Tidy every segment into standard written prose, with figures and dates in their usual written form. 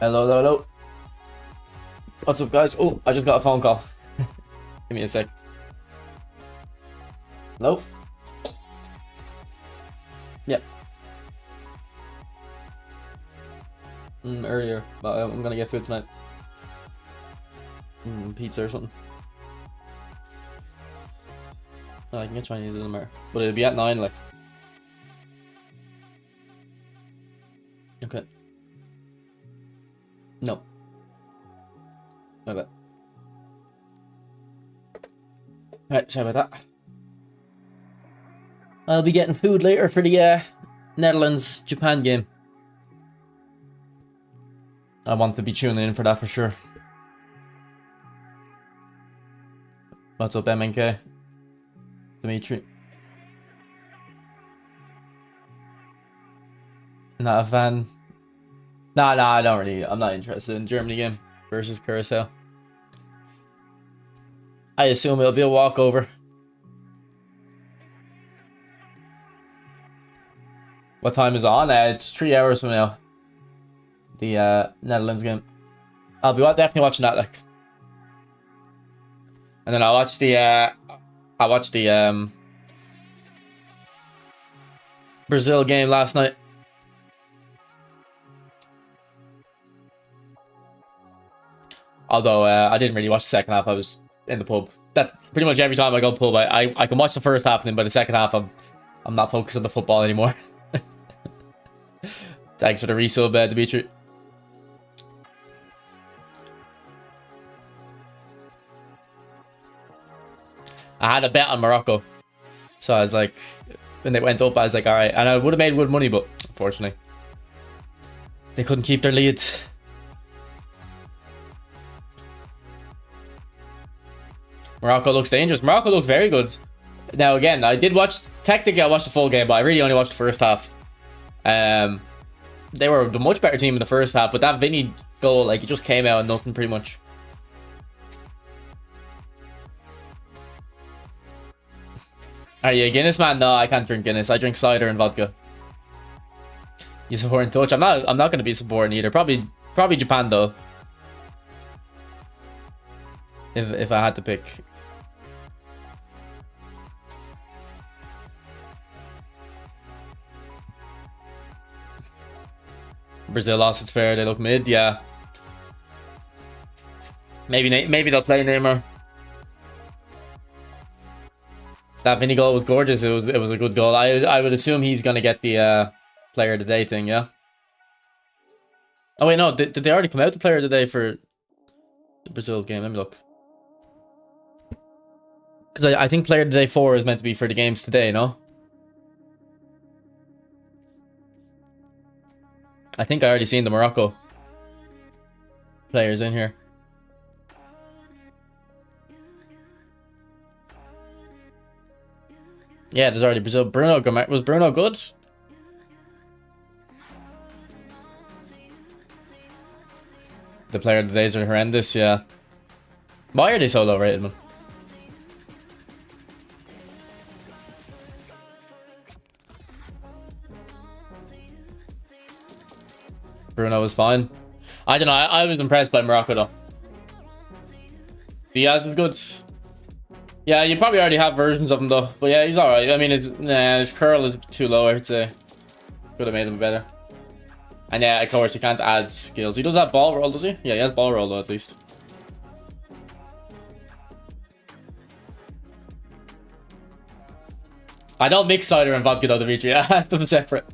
Hello, hello, hello. What's up, guys? Oh, I just got a phone call. Give me a sec. Hello? Yep. Earlier, but I'm gonna get food tonight. Pizza or something. Oh, I can get Chinese, doesn't matter. But it'll be at 9, like. Okay. No. My bad. Alright, sorry about that. I'll be getting food later for the Netherlands-Japan game. I want to be tuning in for that for sure. What's up, MNK? Dimitri. Not a fan. Nah, I don't really. I'm not interested in Germany game versus Curacao. I assume it'll be a walkover. What time is it on? It's 3 hours from now. The Netherlands game. I'll be definitely watching that, like. And then I'll watch the Brazil game last night. Although I didn't really watch the second half. I was in the pub. That pretty much every time I go to the pub, I can watch the first half, and then by the second half, I'm not focused on the football anymore. Thanks for the resub, Dimitri. I had a bet on Morocco, so I was like, when they went up, I was like, all right, and I would have made good money, but unfortunately, they couldn't keep their lead. Morocco looks dangerous. Morocco looks very good. Now again, I watched the full game, but I really only watched the first half. They were the much better team in the first half, but that Vinny goal, like, it just came out of nothing pretty much. Are you a Guinness man? No, I can't drink Guinness. I drink cider and vodka. You supporting Touch? I'm not gonna be supporting either. Probably Japan though. If I had to pick. Brazil lost, it's fair. They look mid, yeah. Maybe they'll play Neymar. That Vinny goal was gorgeous. It was a good goal. I would assume he's gonna get the player of the day thing, yeah. Oh wait, no, did they already come out the player of the day for the Brazil game? Let me look. Because I think player of the day 4 is meant to be for the games today, no? I think I already seen the Morocco players in here. Yeah, there's already Brazil. Was Bruno good? The player of the days are horrendous, yeah. Why are they so low rated, man? Bruno was fine. I don't know. I was impressed by Morocco though. Diaz is good. Yeah, you probably already have versions of him though. But yeah, he's alright. I mean, his curl is too low, I would say. Could have made him better. And yeah, of course, you can't add skills. He does have ball roll, does he? Yeah, he has ball roll though, at least. I don't mix cider and vodka though, Dimitri. I have them separate.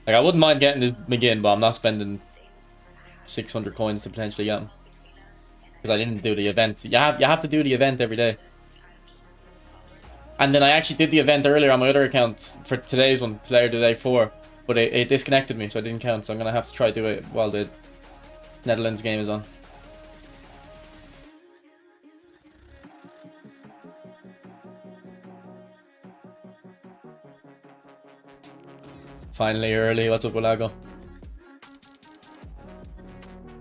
Like, I wouldn't mind getting this McGinn, but I'm not spending 600 coins to potentially get him. Because I didn't do the event. You have to do the event every day. And then I actually did the event earlier on my other account for today's one, player of the day 4. But it disconnected me, so it didn't count. So I'm going to have to try to do it while the Netherlands game is on. Finally early. What's up, Walago?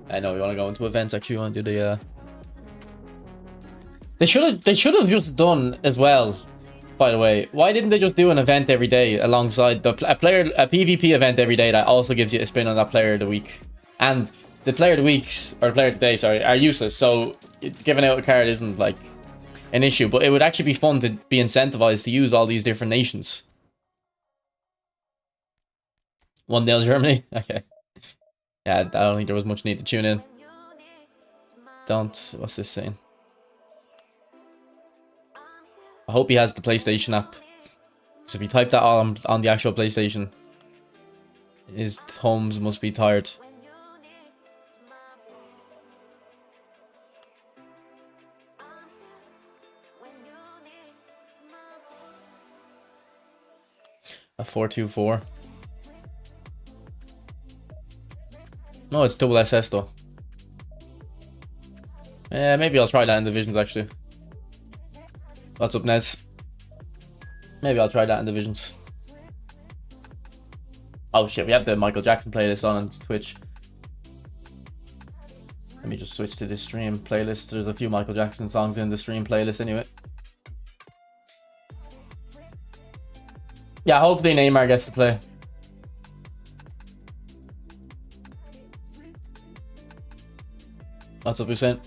I know we want to go into events. Actually, we want to do the They should have just done as well. By the way, why didn't they just do an event every day alongside a PvP event every day that also gives you a spin on that player of the week? And the player of the weeks, or player of the day, sorry, are useless. So giving out a card isn't like an issue, but it would actually be fun to be incentivized to use all these different nations. 1-0 Germany. Okay. Yeah, I don't think there was much need to tune in. What's this saying? I hope he has the PlayStation app. So if he typed that on the actual PlayStation, his homes must be tired. A 4-2-4. No, it's double SS though. Yeah, maybe I'll try that in Divisions actually. What's up, Nez? Maybe I'll try that in Divisions. Oh shit, we have the Michael Jackson playlist on Twitch. Let me just switch to the stream playlist. There's a few Michael Jackson songs in the stream playlist anyway. Yeah, hopefully Neymar gets to play. What's up, Hussein?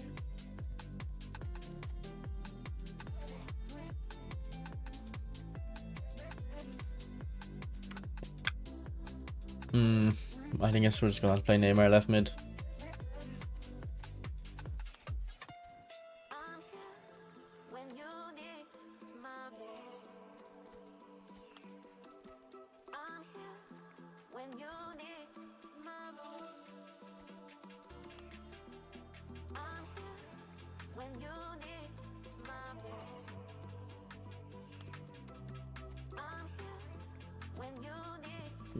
I guess we're just gonna play Neymar left mid.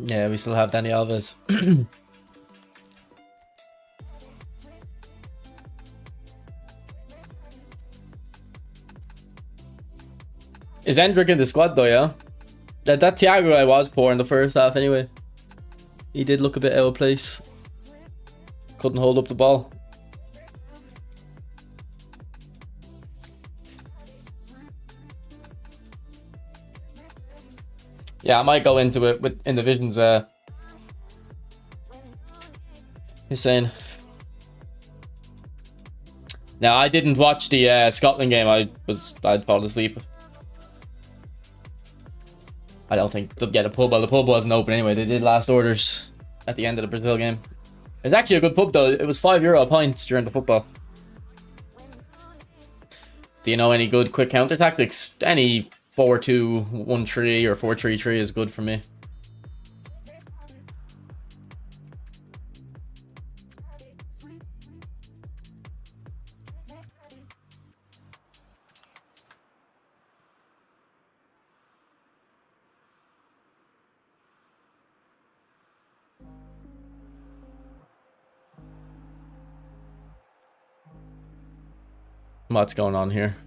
Yeah, we still have Dani Alves. Is Endrick in the squad though, yeah? That Thiago guy was poor in the first half anyway. He did look a bit out of place. Couldn't hold up the ball. Yeah, I might go into it in Divisions. Hussein. Now, I didn't watch the Scotland game. I'd fall asleep. I don't think. Yeah, the pub wasn't open anyway. They did last orders at the end of the Brazil game. It's actually a good pub though. It was €5 a pint during the football. Do you know any good quick counter tactics? Any 4-2-1-3 or 4-3-3 is good for me. What's going on here?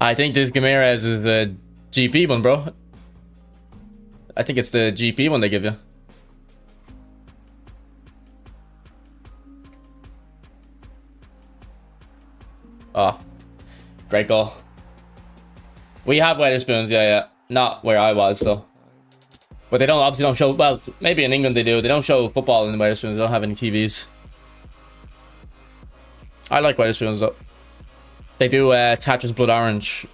I think this Gamirez is the GP one, bro. I think it's the GP one they give you. Oh, great goal. We have Wetherspoons, yeah. Not where I was though. But they obviously don't show. Well, maybe in England they do. They don't show football in Wetherspoons. They don't have any TVs. I like Wetherspoons though. They do Tatcher's Blood Orange.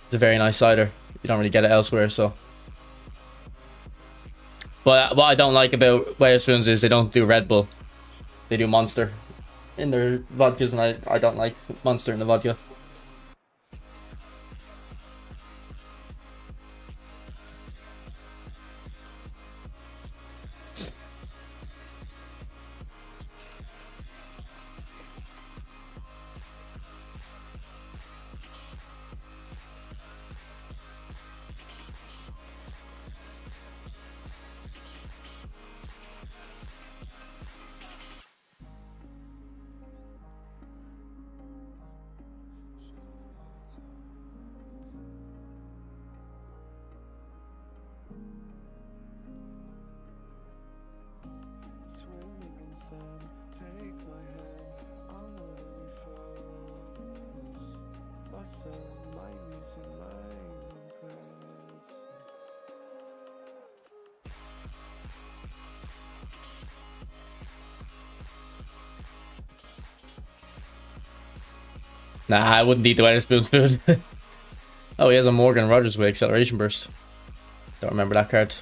It's a very nice cider. You don't really get it elsewhere, so. But what I don't like about Wetherspoons is they don't do Red Bull. They do Monster in their vodkas, and I don't like Monster in the vodka. Nah, I wouldn't eat the Wetherspoon's food. Oh, he has a Morgan Rogers with acceleration burst. Don't remember that card.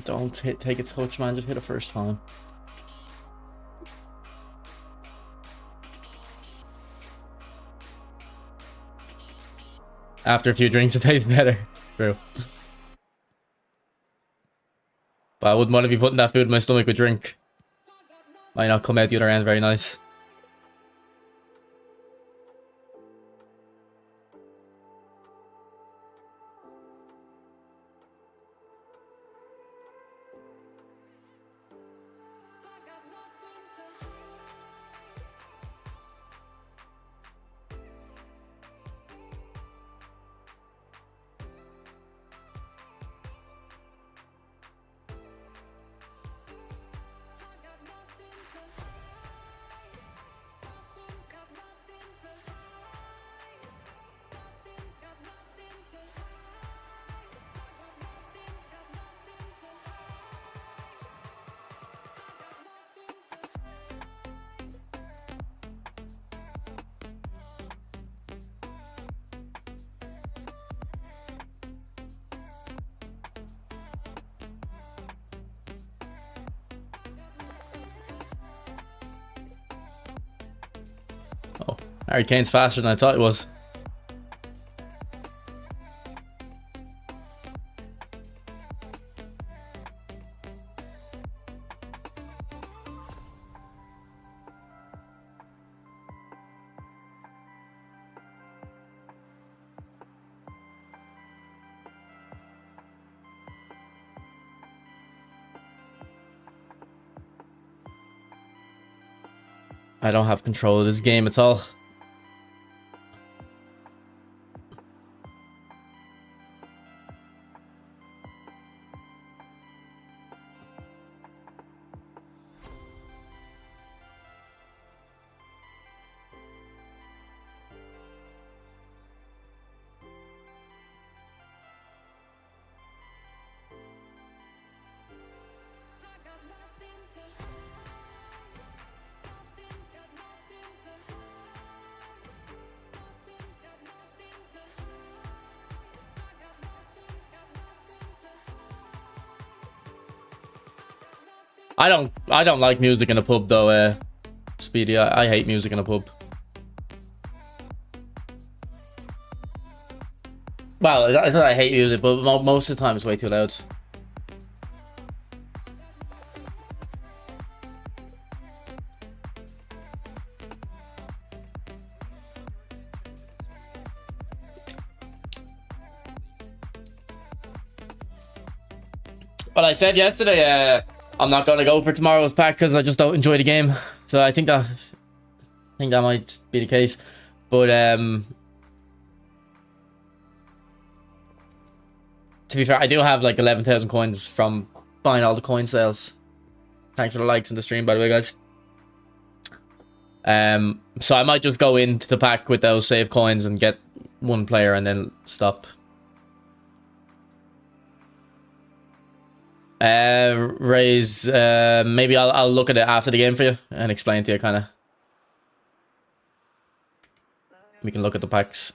Don't take a touch, man. Just hit it first time. After a few drinks, it tastes better. True. But I wouldn't want to be putting that food in my stomach with drink. Might not come out the other end very nice. Oh, Harry Kane's faster than I thought he was. I don't have control of this game at all. I don't like music in a pub though, Speedy. I hate music in a pub. Well, it's not I hate music, but most of the time it's way too loud. Well, I said yesterday, I'm not gonna go for tomorrow's pack because I just don't enjoy the game. So I think that might be the case. But to be fair, I do have like 11,000 coins from buying all the coin sales. Thanks for the likes in the stream, by the way, guys. So I might just go into the pack with those save coins and get one player and then stop. Raise, maybe I'll look at it after the game for you and explain to you kind of. We can look at the packs.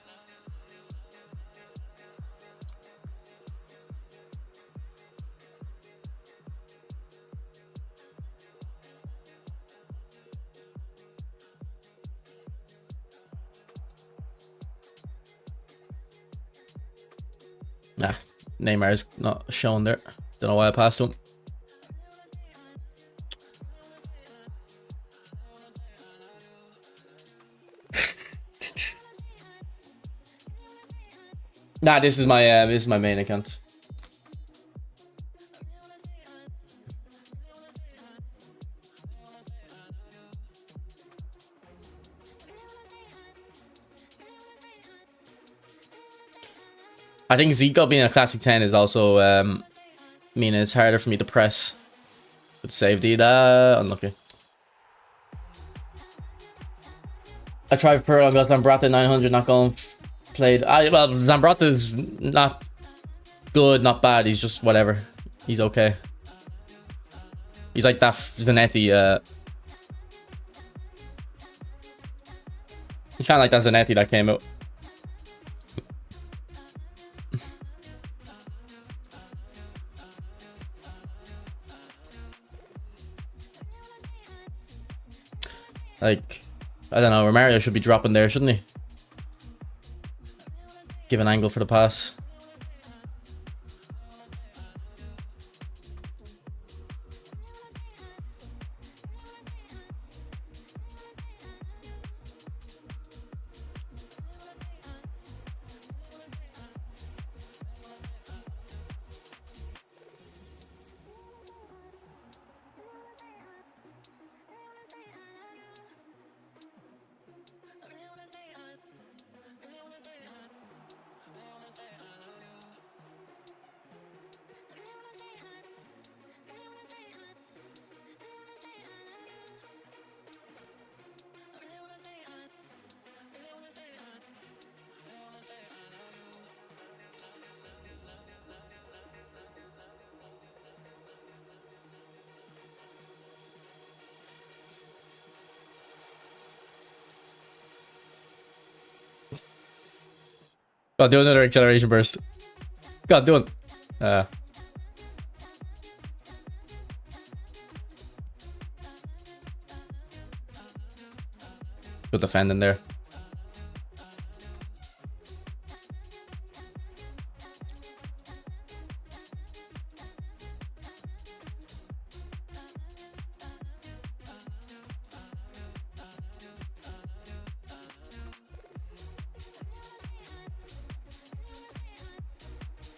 Nah, Neymar's not shown there. Don't know why I passed him. Nah, this is my main account. I think Zico being a classic 10 is also meaning it's harder for me to press. Good save, Dida. Unlucky. I tried Pearl and got Zambrata 900, not going. Played. Well, Zambrata's not good, not bad. He's just whatever. He's okay. He's like that Zanetti. He's kind of like that Zanetti that came out. Like, I don't know, Romario should be dropping there, shouldn't he? Give an angle for the pass. God, do another acceleration burst. God, do it. Good defending there.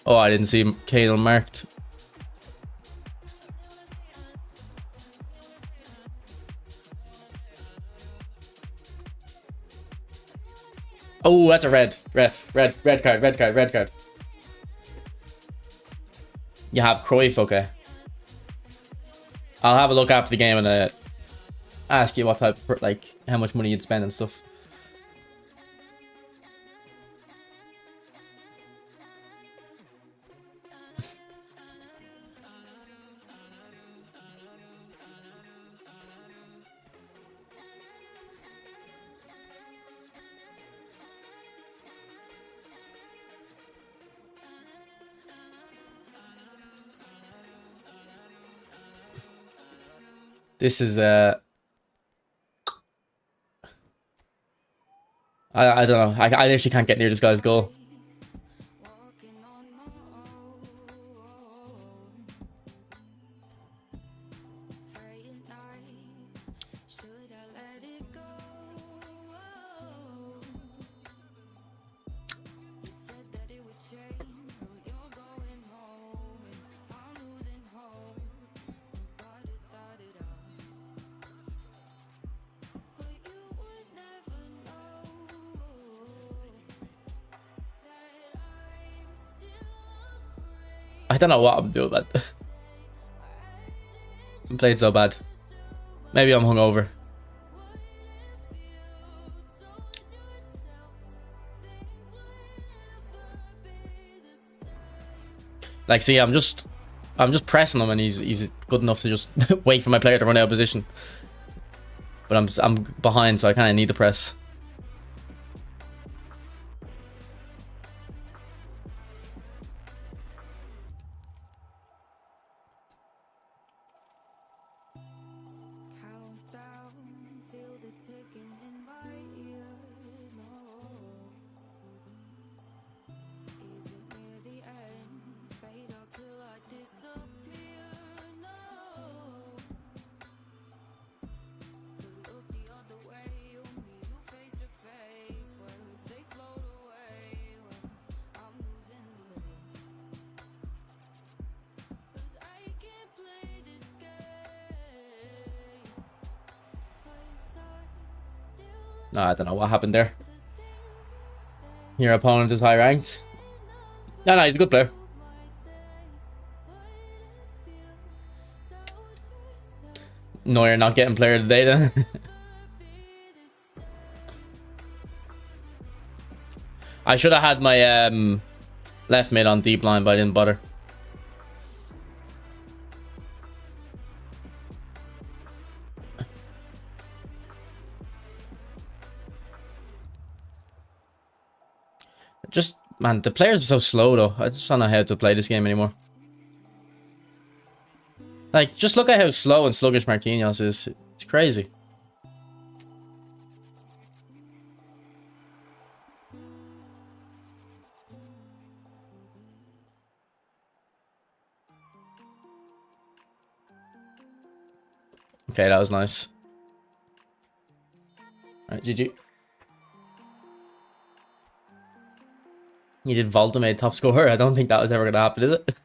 Oh, I didn't see Cahill marked. Oh, that's a red. Red card. You have Cruyff, okay. I'll have a look after the game and ask you what type, like, how much money you'd spend and stuff. This is I don't know. I actually can't get near this guy's goal. I don't know what I'm doing, but I'm playing so bad. Maybe I'm hungover. Like, see, I'm just pressing him, and he's good enough to just wait for my player to run out of position. But I'm behind, so I kind of need the press. No, I don't know what happened there. Your opponent is high ranked. No, no, he's a good player. No, you're not getting player of the day then. I should have had my left mid on deep line, but I didn't bother. Just, man, the players are so slow though. I just don't know how to play this game anymore. Like, just look at how slow and sluggish Marquinhos is. It's crazy. Okay, that was nice. Alright, GG. You did Volta top scorer. I don't think that was ever gonna happen, is it?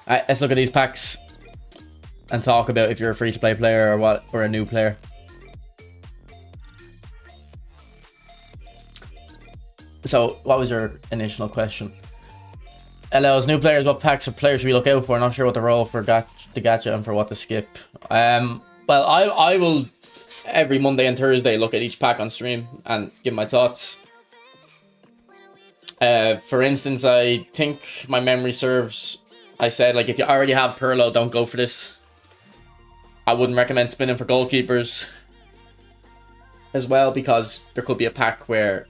Alright, let's look at these packs and talk about if you're a free-to-play player or what, or a new player. So, what was your initial question? Allows new players what packs of players we look out for. Not sure what the role for the gacha and for what to skip. Well, I will every Monday and Thursday look at each pack on stream and give my thoughts. For instance, I think my memory serves, I said, like, if you already have Pirlo, don't go for this. I wouldn't recommend spinning for goalkeepers as well, because there could be a pack where,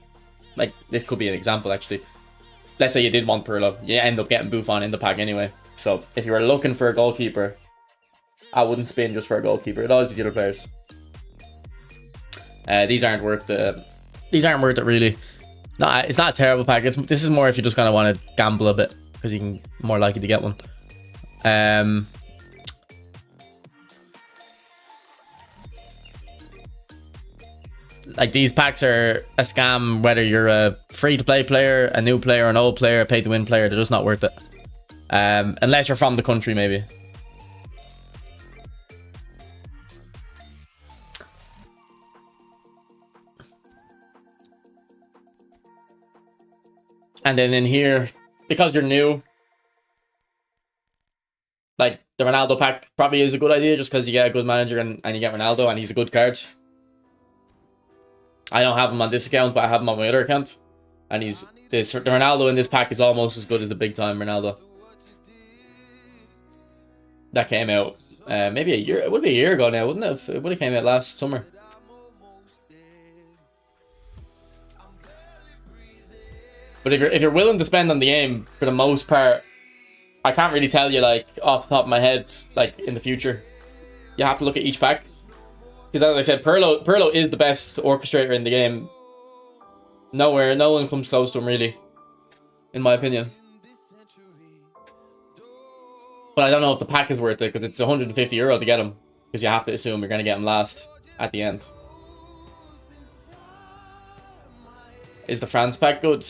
like, this could be an example, actually. Let's say you did want Pirlo, you end up getting Buffon in the pack anyway. So, if you were looking for a goalkeeper, I wouldn't spin just for a goalkeeper. It'd always be the other players. These aren't worth it. These aren't worth it, really. No, it's not a terrible pack. This is more if you just kind of want to gamble a bit, because you can more likely to get one. Like, these packs are a scam, whether you're a free-to-play player, a new player, an old player, a pay-to-win player. They're just not worth it. Unless you're from the country, maybe. And then in here, because you're new, like, the Ronaldo pack probably is a good idea, just because you get a good manager and you get Ronaldo, and he's a good card. I don't have him on this account, but I have him on my other account. And the Ronaldo in this pack is almost as good as the big time Ronaldo. That came out maybe a year. It would be a year ago now, wouldn't it? It would have came out last summer. But if you're willing to spend on the game, for the most part, I can't really tell you, like, off the top of my head, like, in the future. You have to look at each pack. Because as I said, Pirlo is the best orchestrator in the game. No one comes close to him, really, in my opinion. But I don't know if the pack is worth it, because it's €150 to get him. Because you have to assume you're going to get him last at the end. Is the France pack good?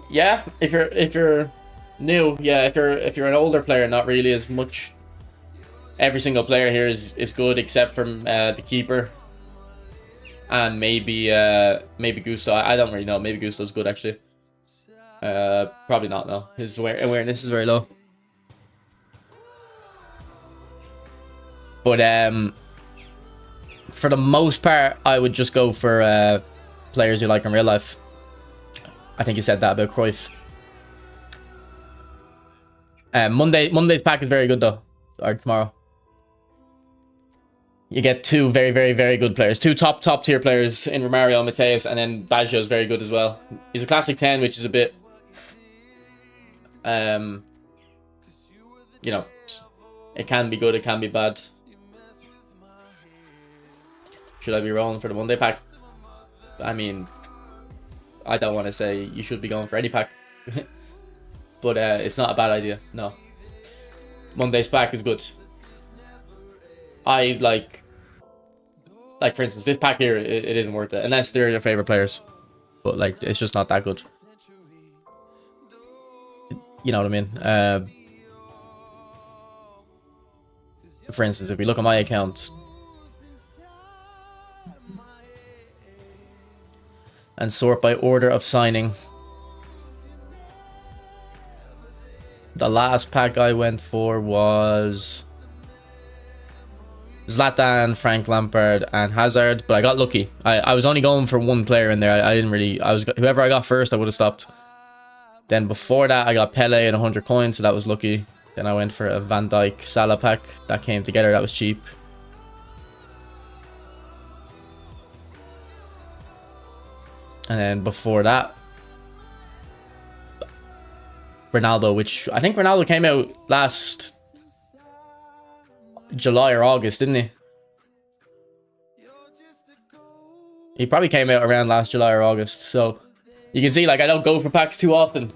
Yeah, if you're new, yeah. If you're an older player, not really as much. Every single player here is good, except from the keeper, and maybe Gusto. I don't really know. Maybe Gusto's good, actually. Probably not. No, his awareness is very low. But for the most part, I would just go for players you like in real life. I think you said that about Cruyff. Monday's pack is very good though, or tomorrow. You get two very, very, very good players. Two top tier players in Romario and Mateus, and then Baggio is very good as well. He's a classic 10, which is a bit, you know, it can be good, it can be bad. Should I be rolling for the Monday pack? I mean, I don't want to say you should be going for any pack. But it's not a bad idea, no. Monday's pack is good. I like for instance, this pack here, it isn't worth it. Unless they're your favorite players. But like, it's just not that good. You know what I mean? For instance, if we look at my account and sort by order of signing, the last pack I went for was Zlatan, Frank Lampard, and Hazard, but I got lucky. I was only going for one player in there. I didn't really. Whoever I got first, I would have stopped. Then before that, I got Pele and 100 coins, so that was lucky. Then I went for a Van Dijk Salah pack that came together. That was cheap. And then before that, Ronaldo, which I think Ronaldo came out last July or August, didn't he? He probably came out around last July or August. So you can see, like, I don't go for packs too often.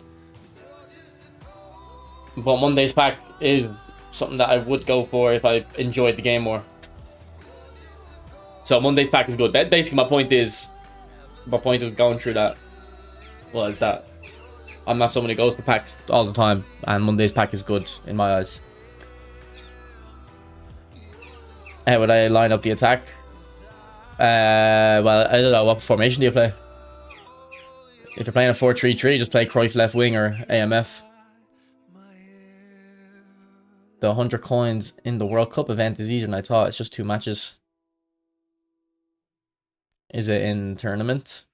But Monday's pack is something that I would go for if I enjoyed the game more. So Monday's pack is good. Basically, my point is going through that was that I'm not someone who goes for packs all the time, and Monday's pack is good in my eyes. How would I line up the attack? Well, I don't know. What formation do you play? If you're playing a 4-3-3, just play Cruyff left wing or AMF. The 100 coins in the World Cup event is easier than I thought. It's just 2 matches. Is it in tournament?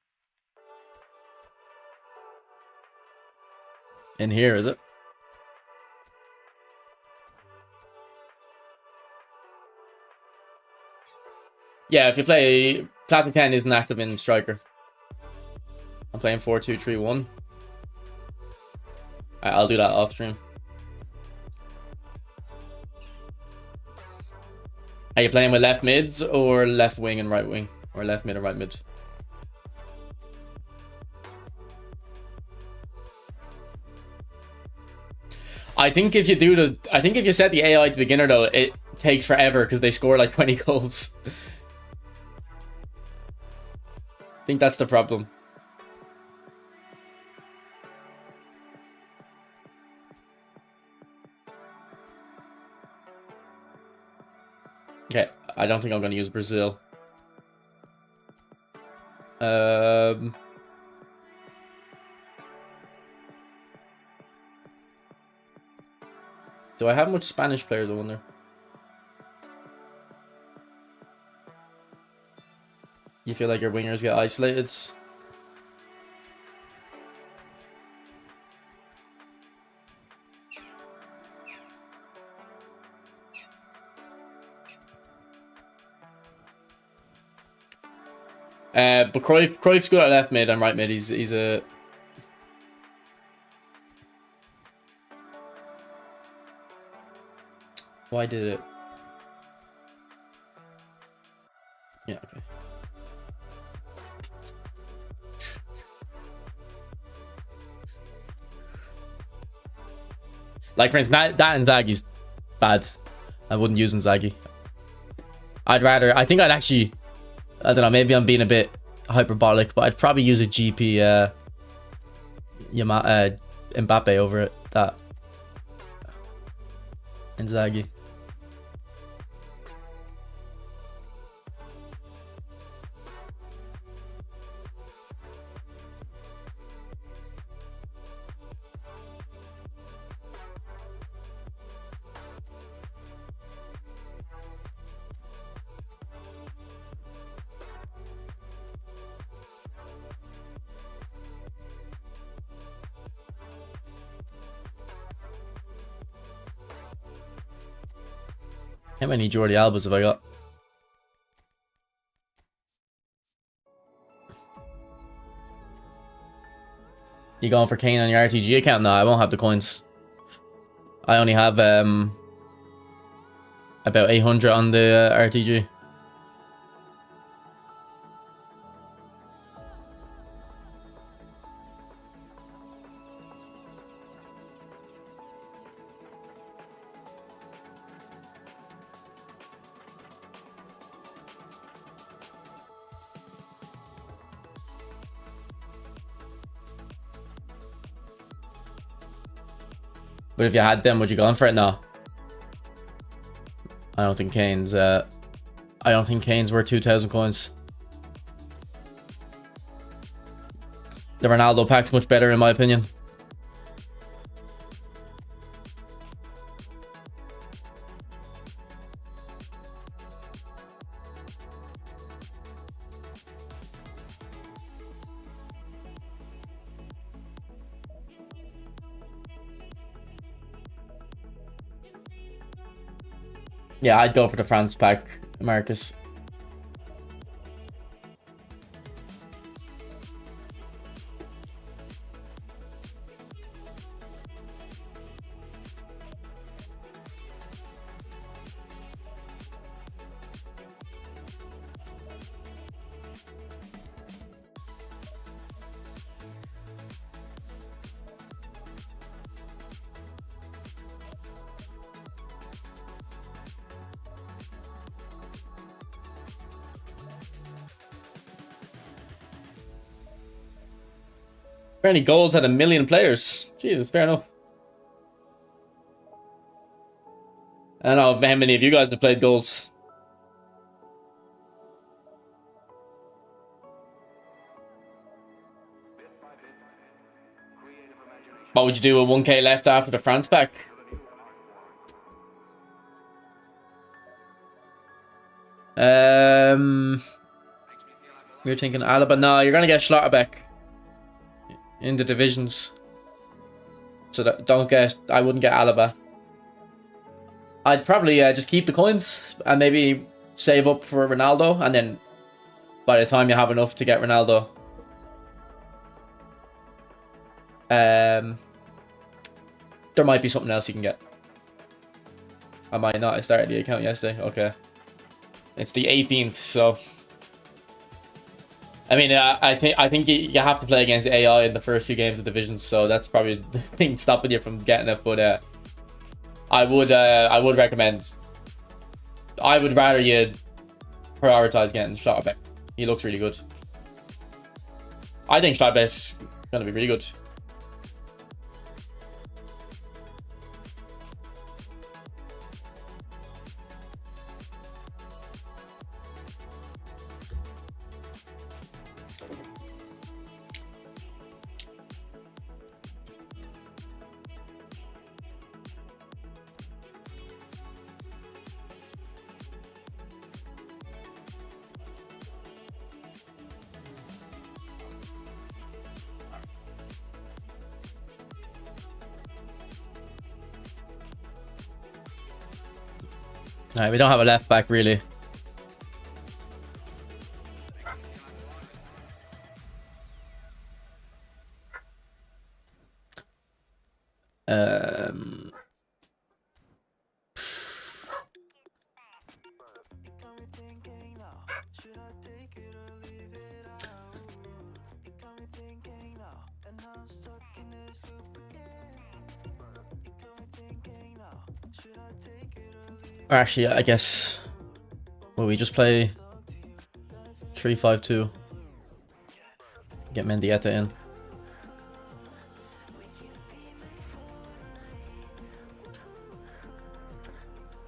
In here, is it? Yeah, if you play Classic 10 isn't active in Striker. I'm playing 4-2-3-1. I'll do that off stream. Are you playing with left mids or left wing and right wing? Or left mid and right mid? I think if you set the AI to beginner though, it takes forever because they score like 20 goals. I think that's the problem. Okay, I don't think I'm going to use Brazil. Do I have much Spanish players, I wonder? You feel like your wingers get isolated? But Cruyff's good at left mid and right mid. He's a... Why did it? Yeah, okay. Like, for instance, that Inzaghi's bad. I wouldn't use Inzaghi. I think I'd actually... I don't know, maybe I'm being a bit hyperbolic, but I'd probably use a GP Mbappe over it. That Inzaghi. How many Jordi Albas have I got? You going for Kane on your RTG account? No, I won't have the coins. I only have about 800 on the RTG. But if you had them, would you go on for it? No. I don't think Kane's worth 2,000 coins. The Ronaldo pack's much better in my opinion. Yeah, I'd go for the France pack, Marcus. Apparently goals had 1 million players. Jesus, fair enough. I don't know how many of you guys have played goals. What would you do with 1k left after the France pack? You're thinking Alaba? No, you're gonna get Schlotterbeck in the divisions. So that, I wouldn't get Alaba. I'd probably just keep the coins and maybe save up for Ronaldo, and then by the time you have enough to get Ronaldo, there might be something else you can get. I might not. I started the account yesterday. Okay. It's the 18th, so I mean, I think you have to play against AI in the first few games of divisions, so that's probably the thing stopping you from getting it. But I would recommend. I would rather you prioritize getting Schlotterbeck. He looks really good. I think Schlotterbeck's gonna be really good. Alright, we don't have a left back really. Actually, I guess. Will we just play 3-5-2? Get Mendieta in.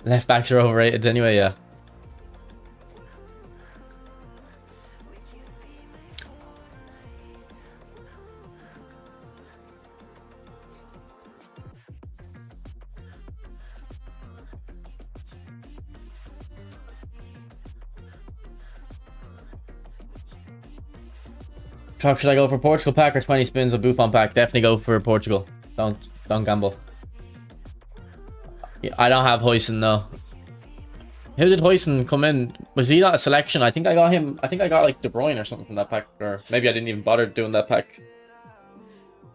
Left backs are overrated anyway, yeah. Should I go for Portugal pack or 20 spins of Buffon pack? Definitely go for Portugal. Don't gamble. Yeah, I don't have Huijsen though. Who did Huijsen come in? Was he not a selection? I think I got him. I think I got like De Bruyne or something from that pack, or maybe I didn't even bother doing that pack.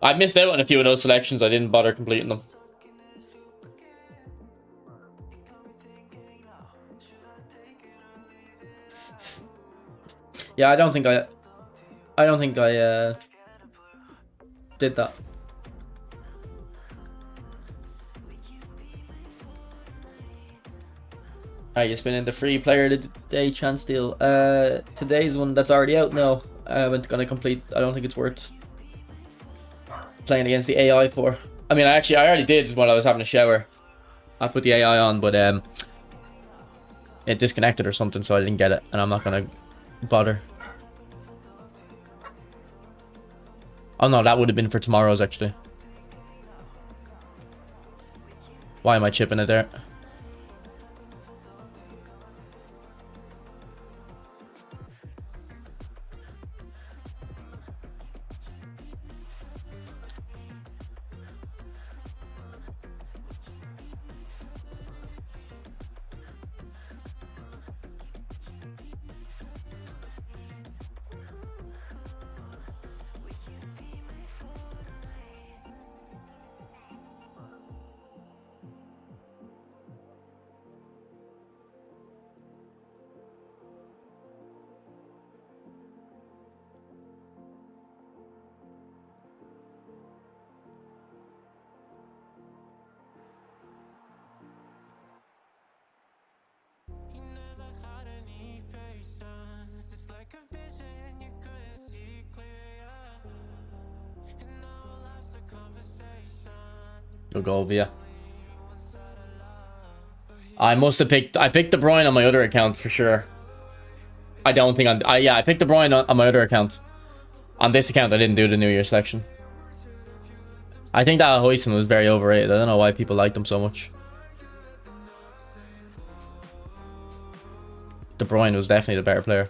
I missed out on a few of those selections. I didn't bother completing them. Yeah, I don't think I did that. Alright, you spinning the free player of the day chance deal. Today's one that's already out. No, I haven't gonna complete. I don't think it's worth playing against the AI for. I mean, I already did while I was having a shower. I put the AI on, but it disconnected or something, so I didn't get it, and I'm not gonna bother. Oh no, that would have been for tomorrow's actually. Why am I chipping it there? We'll go via. I must have picked. I picked De Bruyne on my other account for sure. I don't think yeah, I picked De Bruyne on my other account. On this account, I didn't do the New Year selection. I think that Huijsen was very overrated. I don't know why people liked him so much. De Bruyne was definitely the better player.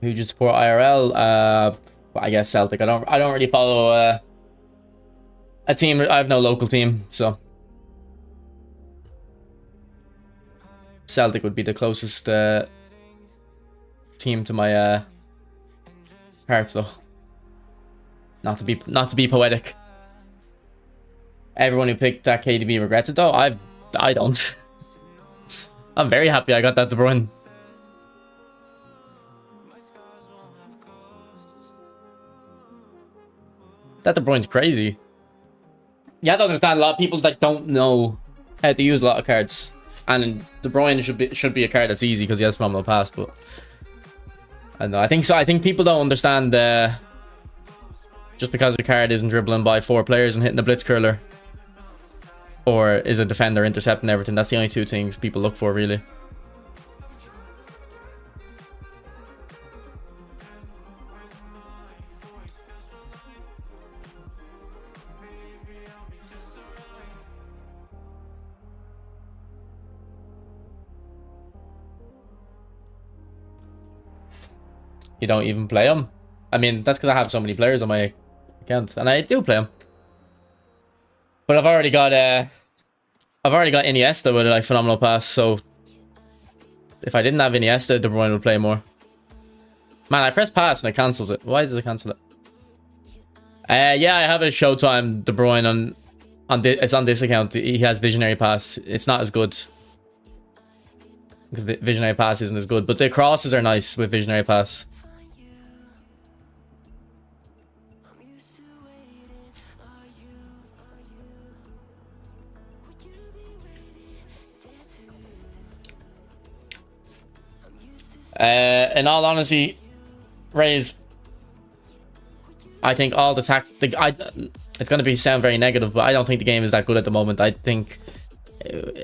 Who do you support IRL? I guess Celtic. I don't really follow a team. I have no local team, so Celtic would be the closest team to my heart, though. Not to be poetic. Everyone who picked that KDB regrets it, though. I don't. I'm very happy I got that De Bruyne. That De Bruyne's crazy. You have to understand, a lot of people that don't know how to use a lot of cards, and De Bruyne should be a card that's easy because he has phenomenal pass. But I don't know. I think so. I think people don't understand just because a card isn't dribbling by 4 players and hitting the blitz curler, or is a defender intercepting everything. That's the only 2 things people look for, really. You don't even play them. I mean, that's because I have so many players on my account, and I do play them. But I've already got Iniesta with like phenomenal pass. So if I didn't have Iniesta, De Bruyne would play more. Man, I press pass and it cancels it. Why does it cancel it? Yeah, I have a Showtime De Bruyne it's on this account. He has Visionary Pass. It's not as good because Visionary Pass isn't as good, but the crosses are nice with Visionary Pass. In all honesty, Rays, I think all the it's going to sound very negative, but I don't think the game is that good at the moment. I think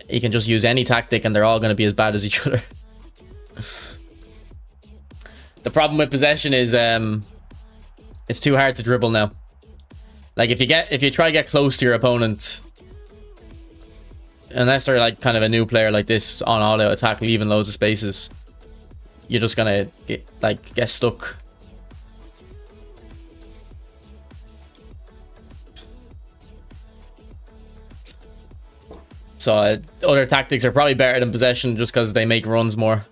you can just use any tactic and they're all going to be as bad as each other. The problem with possession is it's too hard to dribble now. Like if you try to get close to your opponent, unless they're like kind of a new player like this on auto attack, leaving loads of spaces, you're just gonna get stuck. So other tactics are probably better than possession just because they make runs more.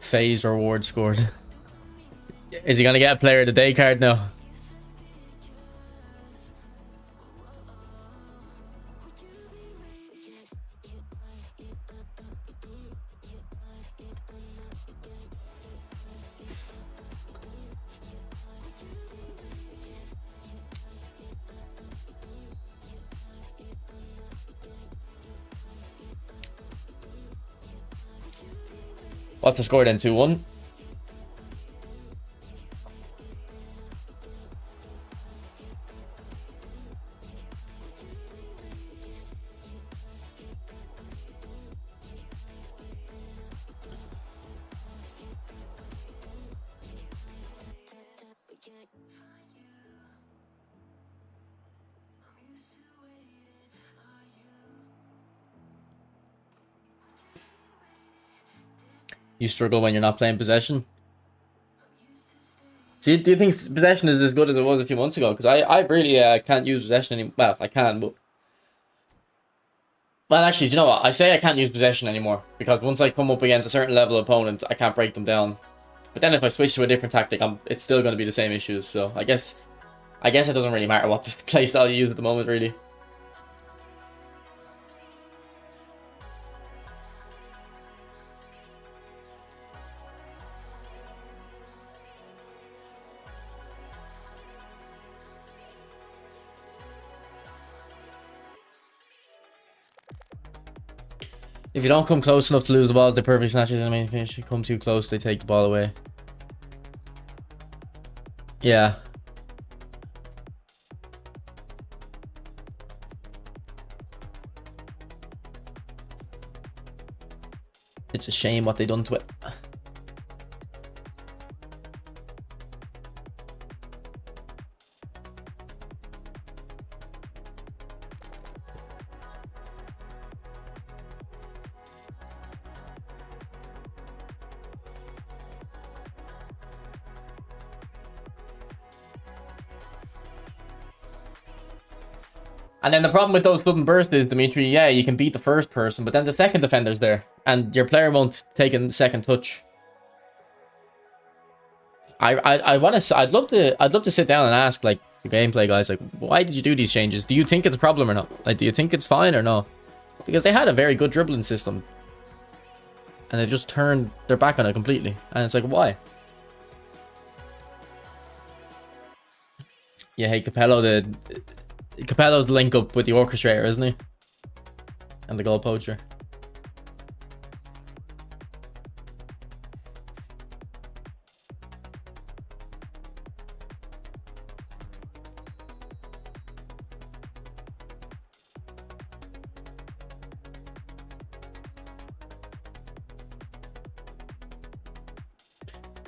phase reward scored. Is he gonna get a player of the day card now? What's the score then? 2-1? You struggle when you're not playing possession. Do you think possession is as good as it was a few months ago? Because I really can't use possession anymore. Well, I can, but... Well, actually, do you know what? I say I can't use possession anymore. Because once I come up against a certain level of opponent, I can't break them down. But then if I switch to a different tactic, it's still going to be the same issues. So I guess it doesn't really matter what playstyle you use at the moment, really. If you don't come close enough to lose the ball, the perfect snatches and main finish. You come too close, they take the ball away. Yeah. It's a shame what they done to it. And then the problem with those sudden bursts is, Dimitri, yeah, you can beat the first person, but then the second defender's there, and your player won't take a second touch. I'd love to sit down and ask, like, the gameplay guys, like, why did you do these changes? Do you think it's a problem or not? Like, do you think it's fine or not? Because they had a very good dribbling system, and they've just turned their back on it completely, and it's like, why? Yeah, hey, Capello's the link up with the orchestrator, isn't he? And the goal poacher.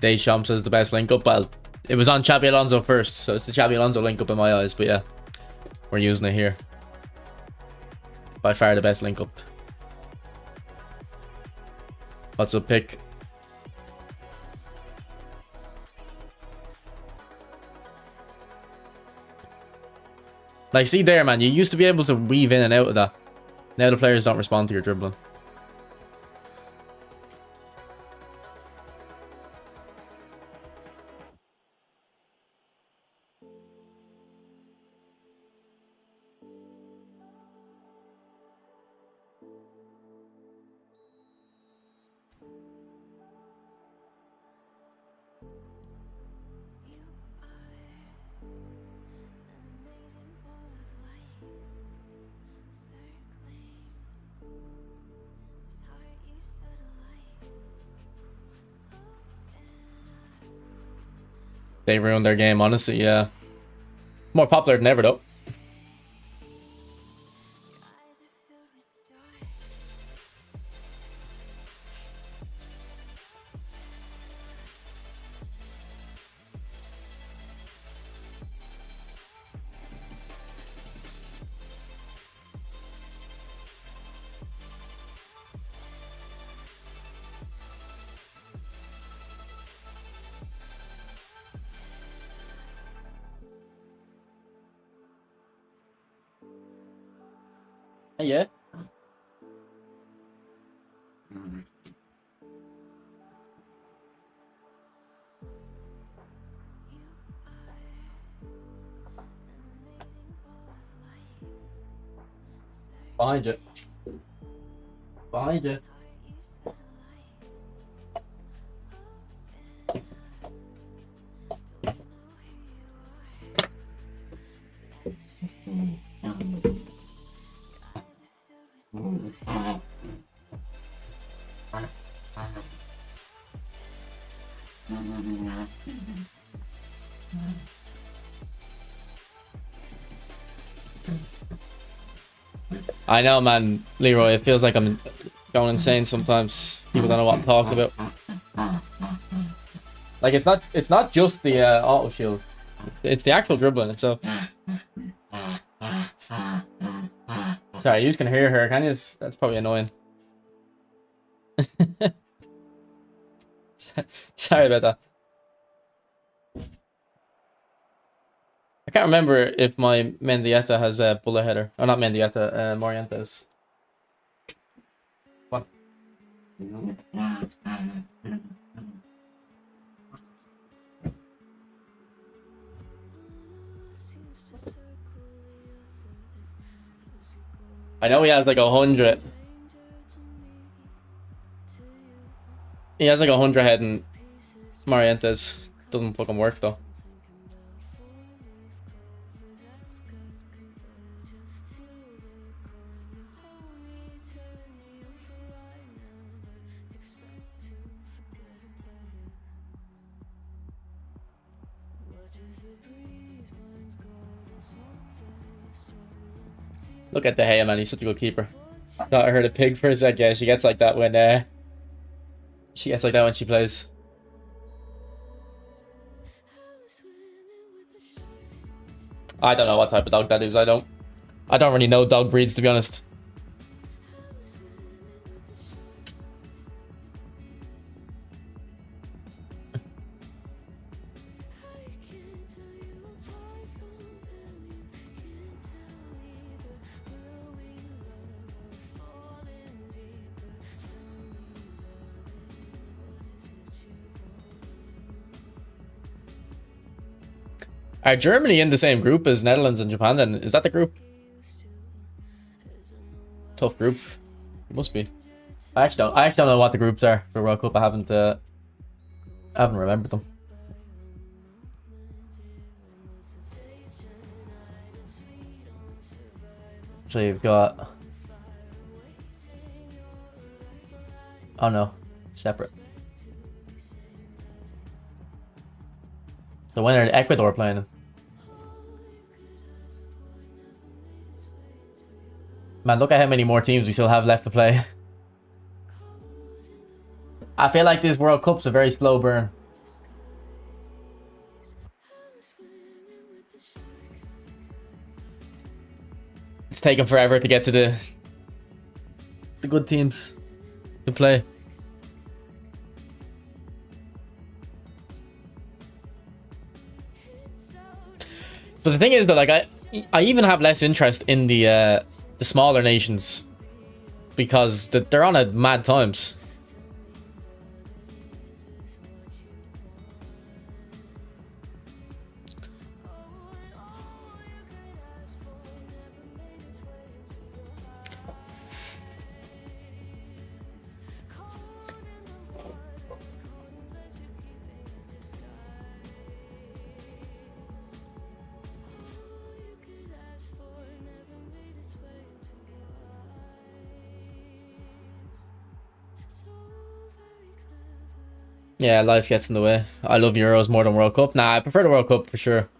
Deschamps is the best link up. Well, it was on Xabi Alonso first, so it's the Xabi Alonso link up in my eyes, but yeah. We're using it here. By far the best link up. What's up, pick? Like, see there, man. You used to be able to weave in and out of that. Now the players don't respond to your dribbling. They ruined their game, honestly, yeah. More popular than ever, though. Yeah. Behind you. Behind you. I know, man, Leroy. It feels like I'm going insane sometimes. People don't know what I'm talking about. Like it's not just the auto shield. It's the actual dribbling itself. Sorry, you can hear her. Can you? That's probably annoying. Sorry about that. I can't remember if my Mendieta has a bullet header. Or not Mendieta, Morientes. What? I know he has like 100. He has like 100 head and Morientes doesn't fucking work though. Look at the Gea, man. He's such a good keeper. Thought I heard a pig for a sec. Yeah, she gets like that when she plays. I don't know what type of dog that is. I don't really know dog breeds, to be honest. Are Germany in the same group as Netherlands and Japan then? Is that the group? Tough group. It must be. I actually don't know what the groups are for World Cup. I haven't remembered them. So you've got... Oh no, separate. So when are Ecuador playing? Man, look at how many more teams we still have left to play. I feel like this World Cup's a very slow burn. It's taken forever to get to the good teams to play. But the thing is that, like, I even have less interest in the smaller nations because they're on at mad times. Yeah, life gets in the way. I love Euros more than World Cup. Nah, I prefer the World Cup for sure.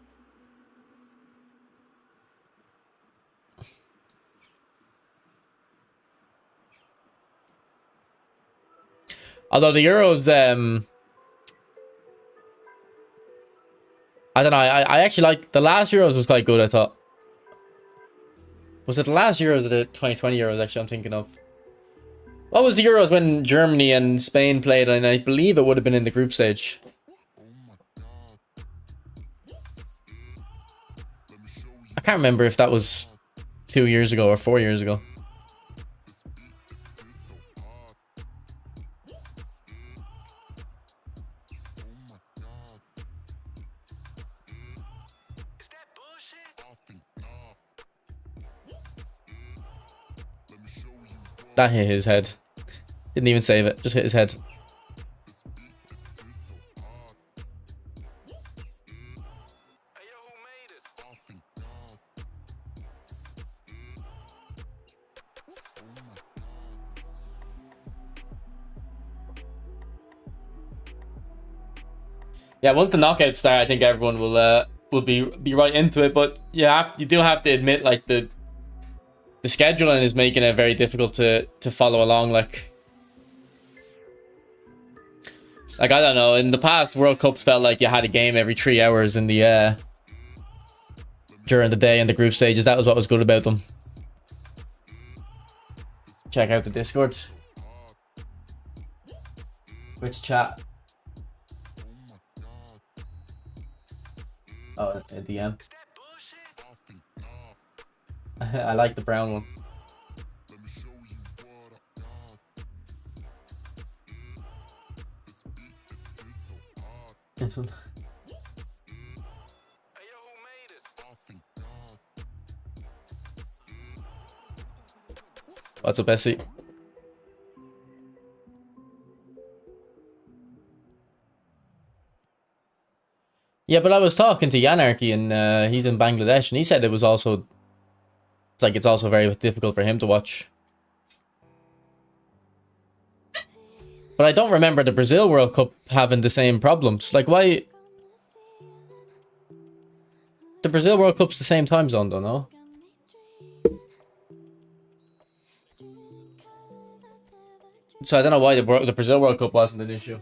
Although the Euros, I don't know. I actually like the last Euros was quite good. I thought. Was it the last Euros or the 2020 Euros? Actually, I'm thinking of. What was the Euros when Germany and Spain played? And I believe it would have been in the group stage. I can't remember if that was 2 years ago or 4 years ago. That hit his head. Didn't even save it. Just hit his head. Yeah, once the knockouts start, I think everyone will be right into it. But you do have to admit, like, the scheduling is making it very difficult to follow along. Like I don't know. In the past, World Cups felt like you had a game every 3 hours in the during the day in the group stages. That was what was good about them. Check out the Discord. Which chat? Oh, it's a DM. I like the brown one. This one. What's up, Bessie? Yeah, but I was talking to Yanarchy, and he's in Bangladesh, and he said it was also... it's also very difficult for him to watch. But I don't remember the Brazil World Cup having the same problems. Like, why... The Brazil World Cup's the same time zone, though, no? So I don't know why the Brazil World Cup wasn't an issue.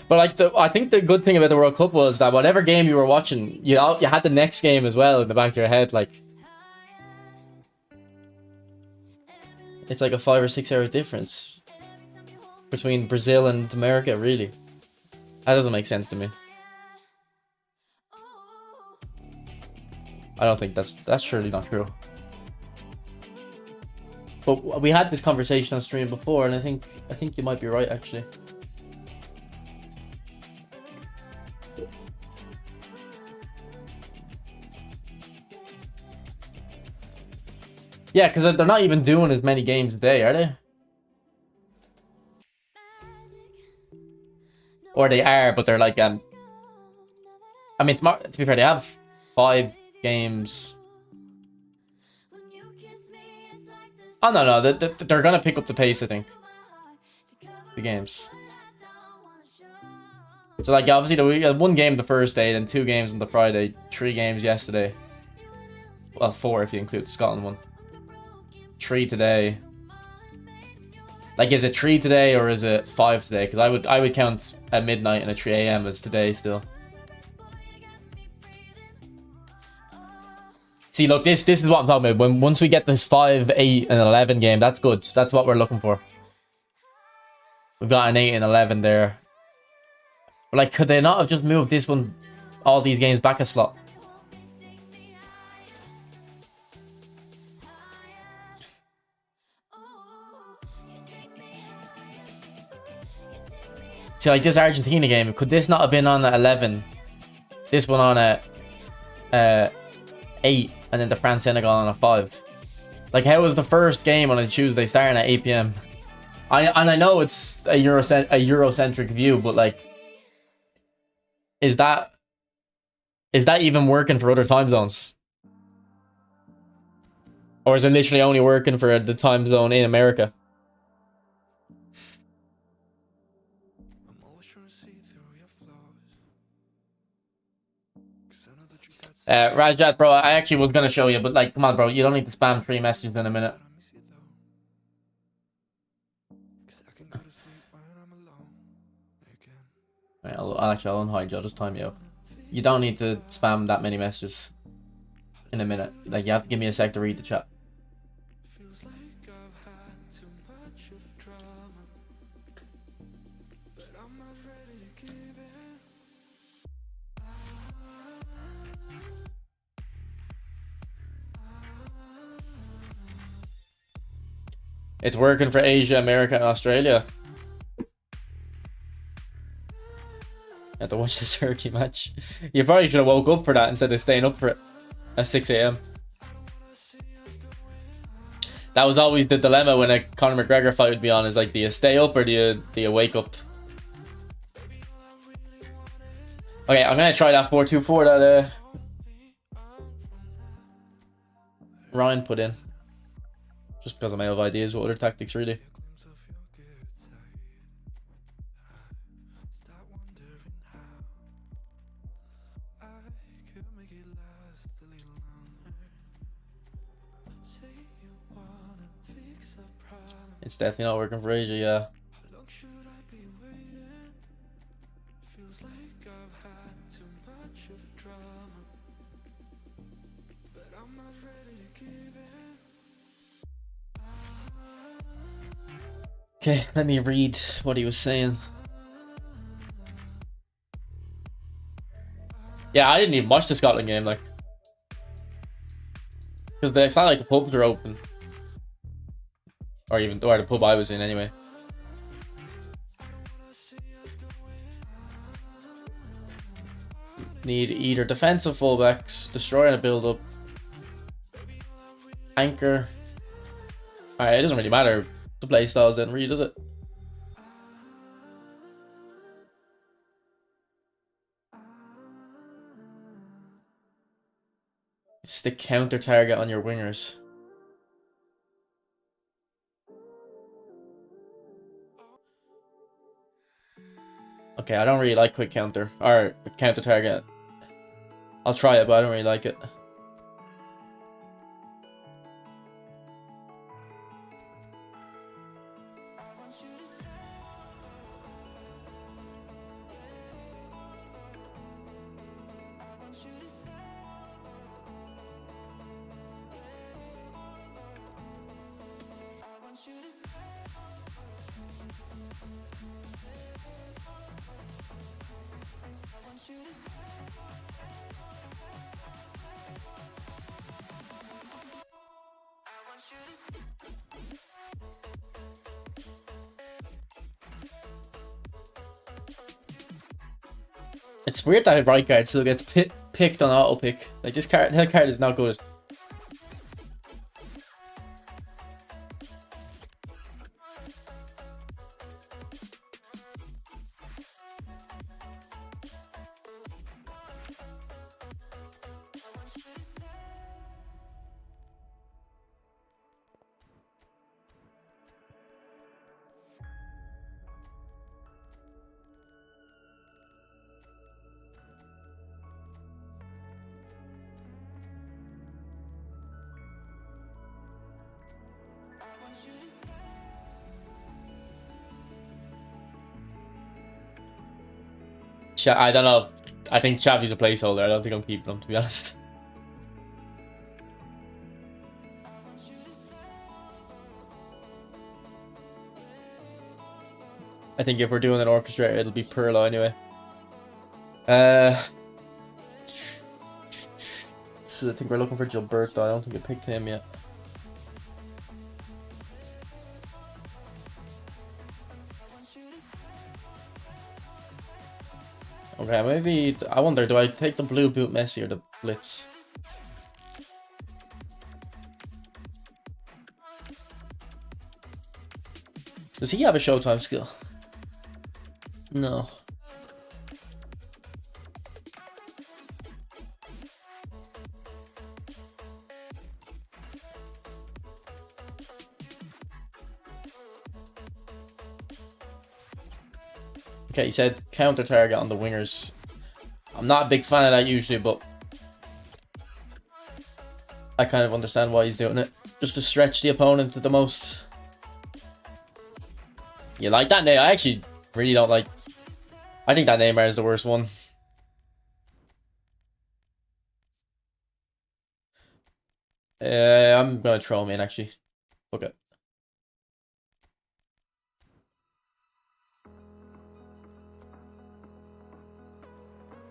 But like I think the good thing about the World Cup was that whatever game you were watching, you had the next game as well in the back of your head. Like, it's like a 5 or 6 hour difference between Brazil and America. Really, that doesn't make sense to me. I don't think that's surely not true. But we had this conversation on stream before, and I think you might be right, actually. Yeah, because they're not even doing as many games a day, are they? Or they are, but they're like, I mean, to be fair, they have 5 games. Oh, no, they're gonna pick up the pace, I think. The games. So, like, obviously, we had 1 game the first day, then 2 games on the Friday, 3 games yesterday. Well, 4 if you include the Scotland one. 3 today. Like, is it 3 today or is it 5 today? Because I would count at midnight and at 3 AM as today still. See, look, this is what I'm talking about. Once we get this 5, 8, and 11 game, that's good. That's what we're looking for. We've got an 8 and 11 there. But like, could they not have just moved this one, all these games back a slot? See, like this Argentina game, could this not have been on at 11? This one on at 8, and then the France-Senegal on a 5. Like, how was the first game on a Tuesday starting at 8 PM? I know it's a Eurocentric view, but like, is that even working for other time zones? Or is it literally only working for the time zone in America? Rajat, bro, I actually was gonna show you, but like, come on, bro, you don't need to spam 3 messages in a minute. Right, I'll unhide you. I'll just time you out. You don't need to spam that many messages in a minute. Like, you have to give me a sec to read the chat. It's working for Asia, America, and Australia. You have to watch the Turkey match. You probably should have woke up for that instead of staying up for it at 6 a.m. That was always the dilemma when a Conor McGregor fight would be on, is like, do you stay up or do you wake up? Okay, I'm gonna try that 4-2-4 that Ryan put in. Just because I may have ideas with other tactics, really. It's definitely not working for Asia, yeah. Okay, let me read what he was saying. Yeah, I didn't even watch the Scotland game, like. Because it's not like the pubs are open. Or the pub I was in, anyway. Need either defensive fullbacks, destroying a build-up, anchor. Alright, it doesn't really matter the play styles then, really, does it? Stick counter target on your wingers. Okay, I don't really like quick counter. Or counter target. I'll try it, but I don't really like it. It's weird that right guard still gets picked on auto pick. Like, this card is not good. I don't know. I think Chavi's a placeholder. I don't think I'm keeping him, to be honest. I think if we're doing an orchestrator, it'll be Perlo anyway. So I think we're looking for Gilberto. I don't think I picked him yet. Okay, maybe, I wonder, do I take the blue boot Messi or the Blitz? Does he have a Showtime skill? No. Okay, he said counter target on the wingers. I'm not a big fan of that usually, but I kind of understand why he's doing it. Just to stretch the opponent to the most. You like that name? I actually really don't like. I think that Neymar is the worst one. I'm gonna throw him in actually. Okay.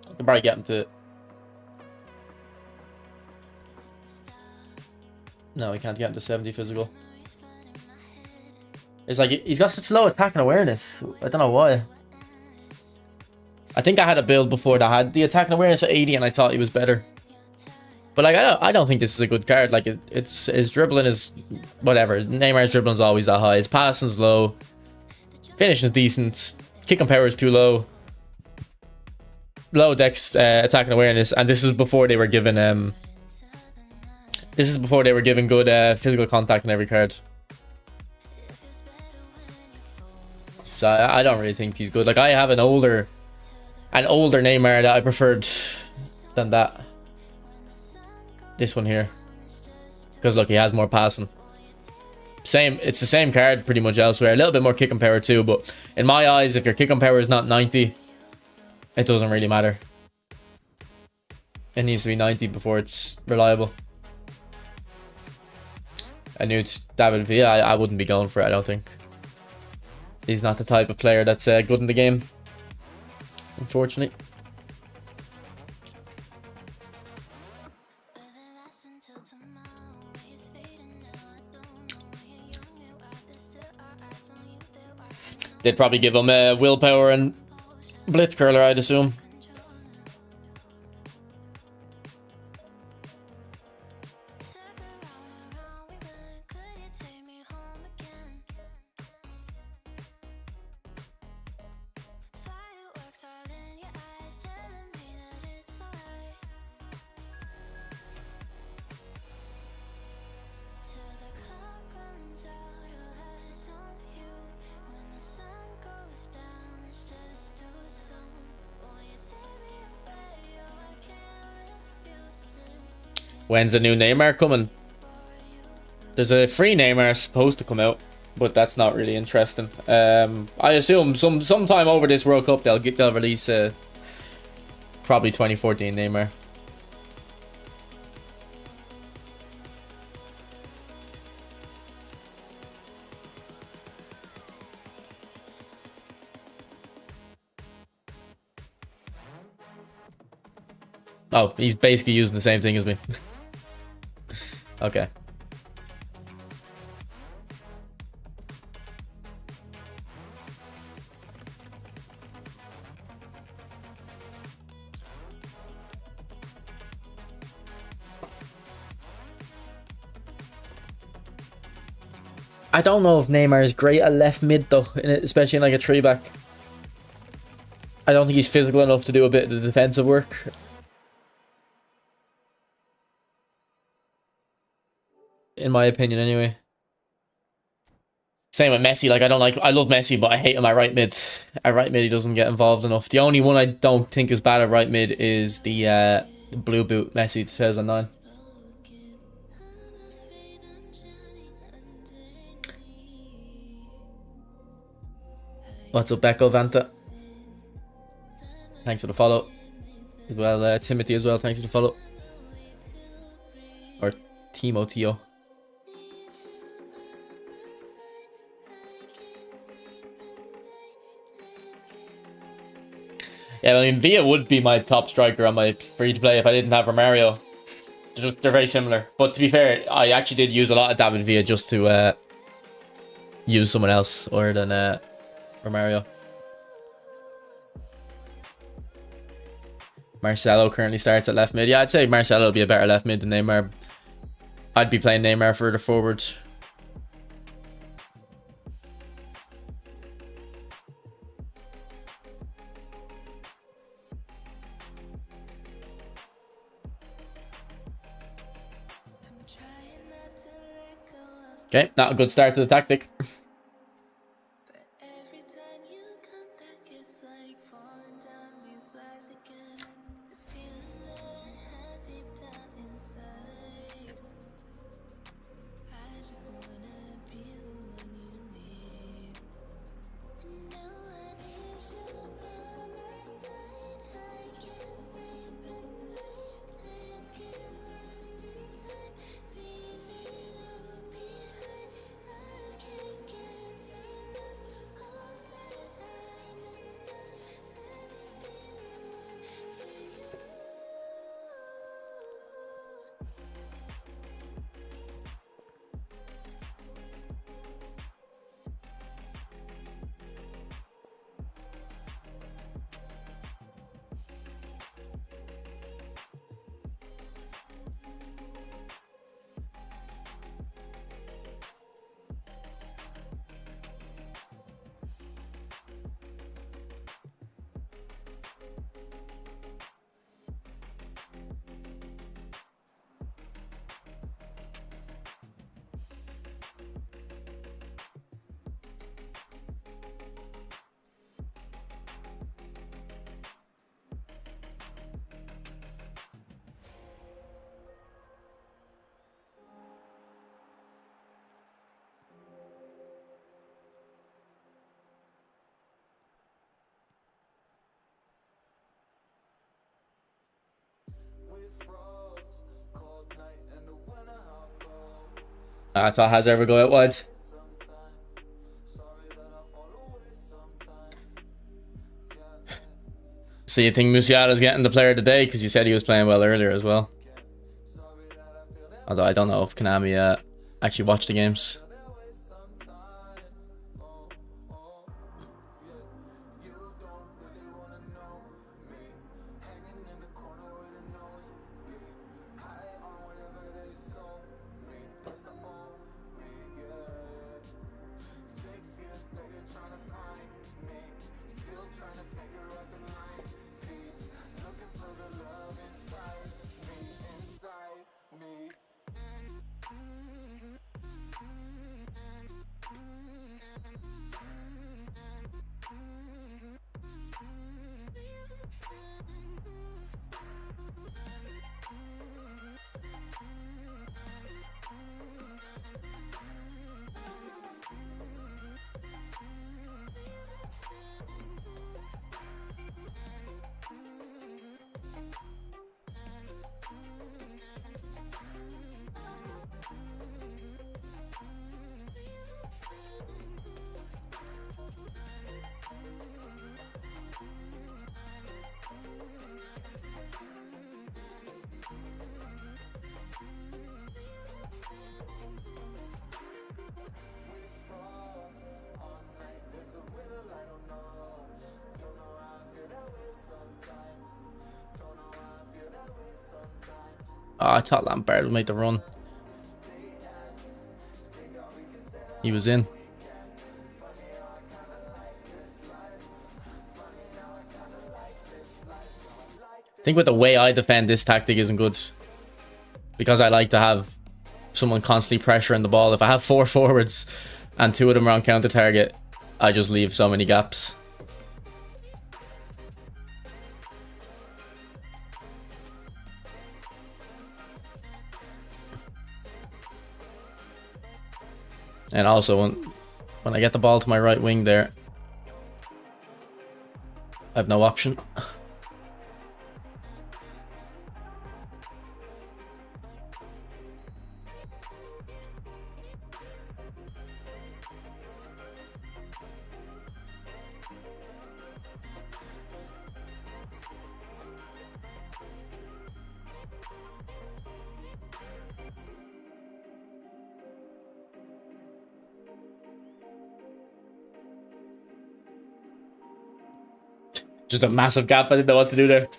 I can probably get him to. No, we can't get him to 70 physical. It's like he's got such low attack and awareness. I don't know why. I think I had a build before that had the attack and awareness at 80 and I thought he was better. But like I don't think this is a good card. Like it's his dribbling is whatever. Neymar's dribbling is always that high. His passing's low. Finish is decent. Kicking power is too low. Low dex attack and awareness, and this is before they were given good physical contact in every card. So I don't really think he's good. Like I have an older Neymar that I preferred than that. This one here, because look, he has more passing. It's the same card pretty much elsewhere. A little bit more kicking power too, but in my eyes, if your kicking power is not 90, it doesn't really matter. It needs to be 90 before it's reliable. I knew it's David Villa. I wouldn't be going for it, I don't think. He's not the type of player that's good in the game, unfortunately. They'd probably give him willpower and blitz curler, I'd assume. When's the new Neymar coming? There's a free Neymar supposed to come out, but that's not really interesting. I assume sometime over this World Cup they'll release probably 2014 Neymar. Oh, he's basically using the same thing as me. Okay. I don't know if Neymar is great at left mid though, especially in like a 3-back. I don't think he's physical enough to do a bit of the defensive work. In my opinion, anyway. Same with Messi. Like I love Messi, but I hate him at right mid. At right mid, he doesn't get involved enough. The only one I don't think is bad at right mid is the blue boot Messi 2009. What's up, Becco Vanta? Thanks for the follow. As well, Timothy as well. Thanks for the follow. Or Tio. Yeah, I mean, Villa would be my top striker on my free-to-play if I didn't have Romario. They're very similar. But to be fair, I actually did use a lot of David Villa just to use someone else other than Romario. Marcelo currently starts at left mid. Yeah, I'd say Marcelo would be a better left mid than Neymar. I'd be playing Neymar further forward. Okay, not a good start to the tactic. That's all has ever go out wide. So you think Musiala's getting the player of the day because you said he was playing well earlier as well? Although I don't know if Konami actually watched the games. Oh, I thought Lampard would make the run. He was in. I think with the way I defend, this tactic isn't good. Because I like to have someone constantly pressuring the ball. If I have 4 forwards and 2 of them are on counter target, I just leave so many gaps. And also, when I get the ball to my right wing there, I have no option. Just a massive gap. I didn't know what to do there.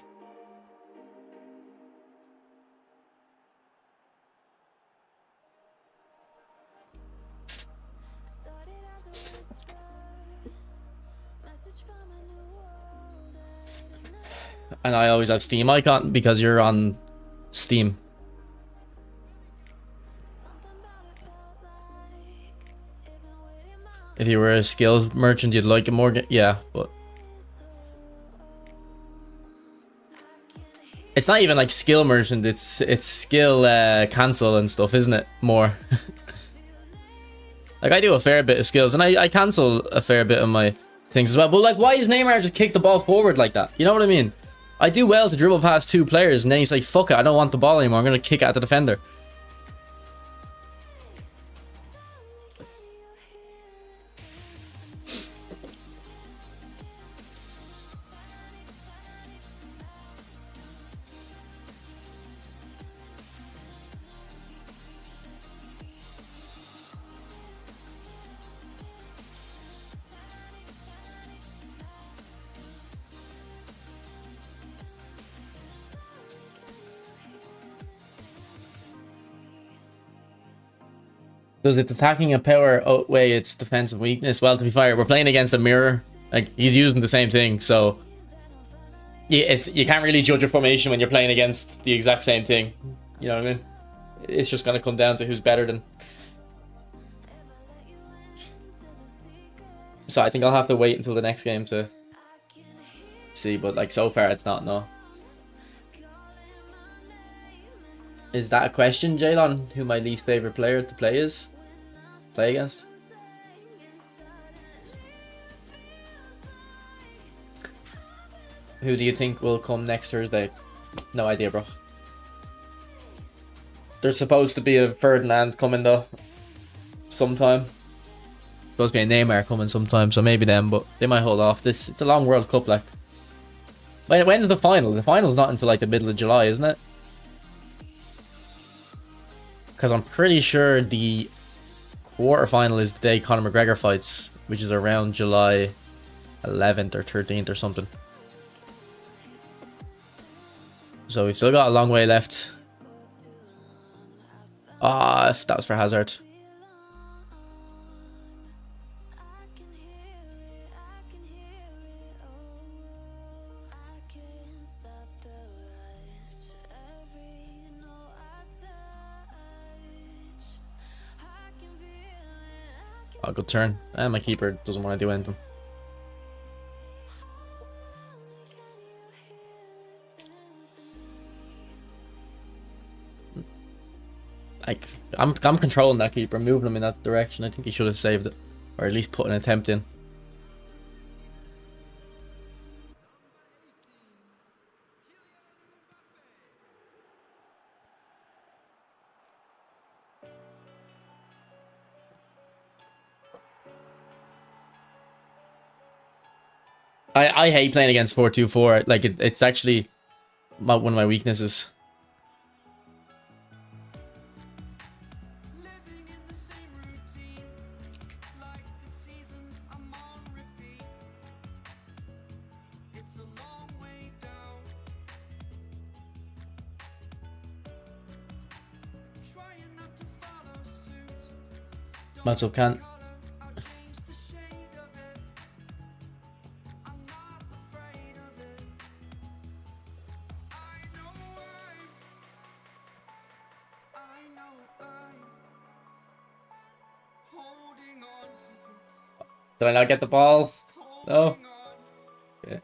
And I always have Steam icon because you're on Steam. If you were a skills merchant, you'd like it more. Yeah, but it's not even like skill merchant. It's skill cancel and stuff, isn't it? More. Like I do a fair bit of skills, and I cancel a fair bit of my things as well. But like, why is Neymar just kick the ball forward like that? You know what I mean? I do well to dribble past 2 players, and then he's like, "Fuck it, I don't want the ball anymore. I'm gonna kick it at the defender." Does its attacking a power outweigh its defensive weakness? Well, to be fair, we're playing against a mirror. Like, he's using the same thing, so yeah, you can't really judge a formation when you're playing against the exact same thing. You know what I mean? It's just gonna come down to who's better than. So I think I'll have to wait until the next game to see, but like so far it's not, no. Is that a question, Jaylon? Who my least favorite player to play is? Play against? Who do you think will come next Thursday? No idea, bro. There's supposed to be a Ferdinand coming though. sometime. Supposed to be a Neymar coming sometime, so maybe them, but they might hold off. It's a long World Cup, like. When's the final? The final's not until like the middle of July, isn't it? Because I'm pretty sure the quarterfinal is the day Conor McGregor fights, which is around July 11th or 13th or something. So we've still got a long way left. Ah, if that was for Hazard. Oh, good turn. And my keeper doesn't want to do anything. Like, I'm controlling that keeper, moving him in that direction. I think he should have saved it, or at least put an attempt in. I hate playing against 4-2-4. Like, it's actually one of my weaknesses. Matzo can't. Did I not get the ball? No. Okay.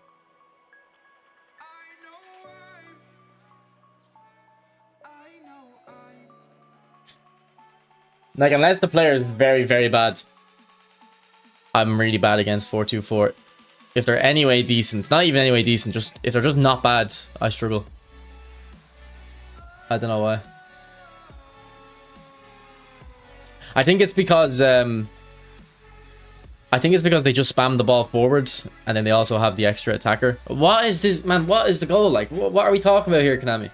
Like, unless the player is very, very bad, I'm really bad against 4-2-4. If they're anyway decent, not even anyway decent, just if they're just not bad, I struggle. I don't know why. I think it's because they just spam the ball forward, and then they also have the extra attacker. What is this, man? What is the goal? Like, what are we talking about here, Konami?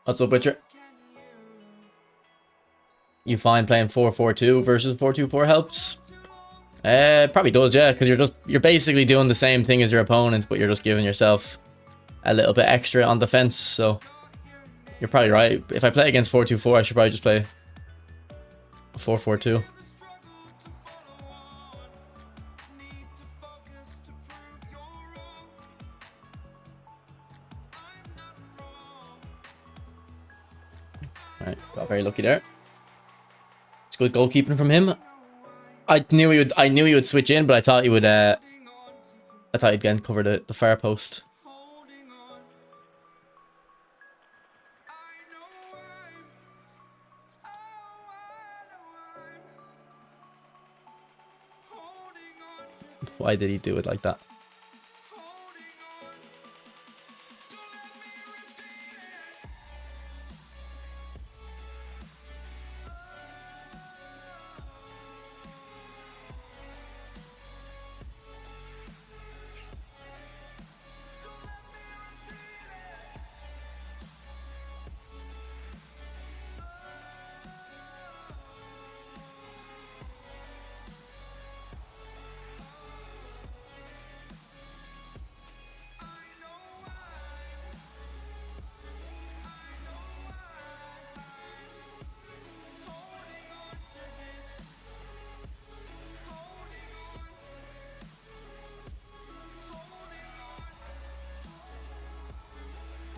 What's up, Witcher? You find playing 4-4-2 versus 4-2-4 helps? Probably does, yeah, because you're basically doing the same thing as your opponent, but you're just giving yourself a little bit extra on defense. So you're probably right. If I play against 4-2-4, I should probably just play 4-4-2. Alright, got very lucky there. It's good goalkeeping from him. I knew he would switch in, but I thought he would he'd again cover the far post. Why did he do it like that?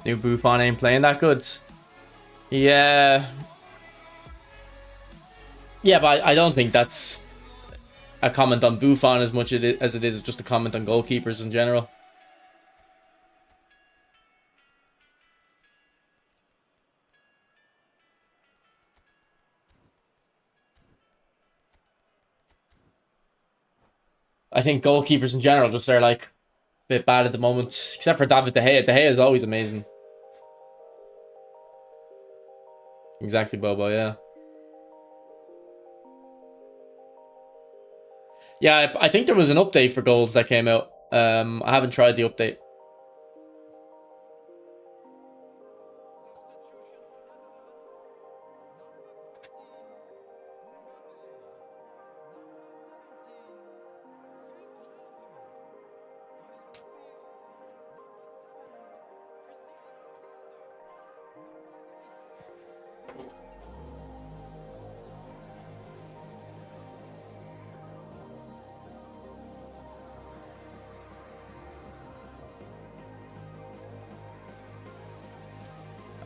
New Buffon ain't playing that good. Yeah. Yeah, but I don't think that's a comment on Buffon as much as it is just a comment on goalkeepers in general. I think goalkeepers in general just are like a bit bad at the moment, except for David De Gea. De Gea is always amazing. Exactly, Bobo, yeah. Yeah, I think there was an update for goals that came out. I haven't tried the update.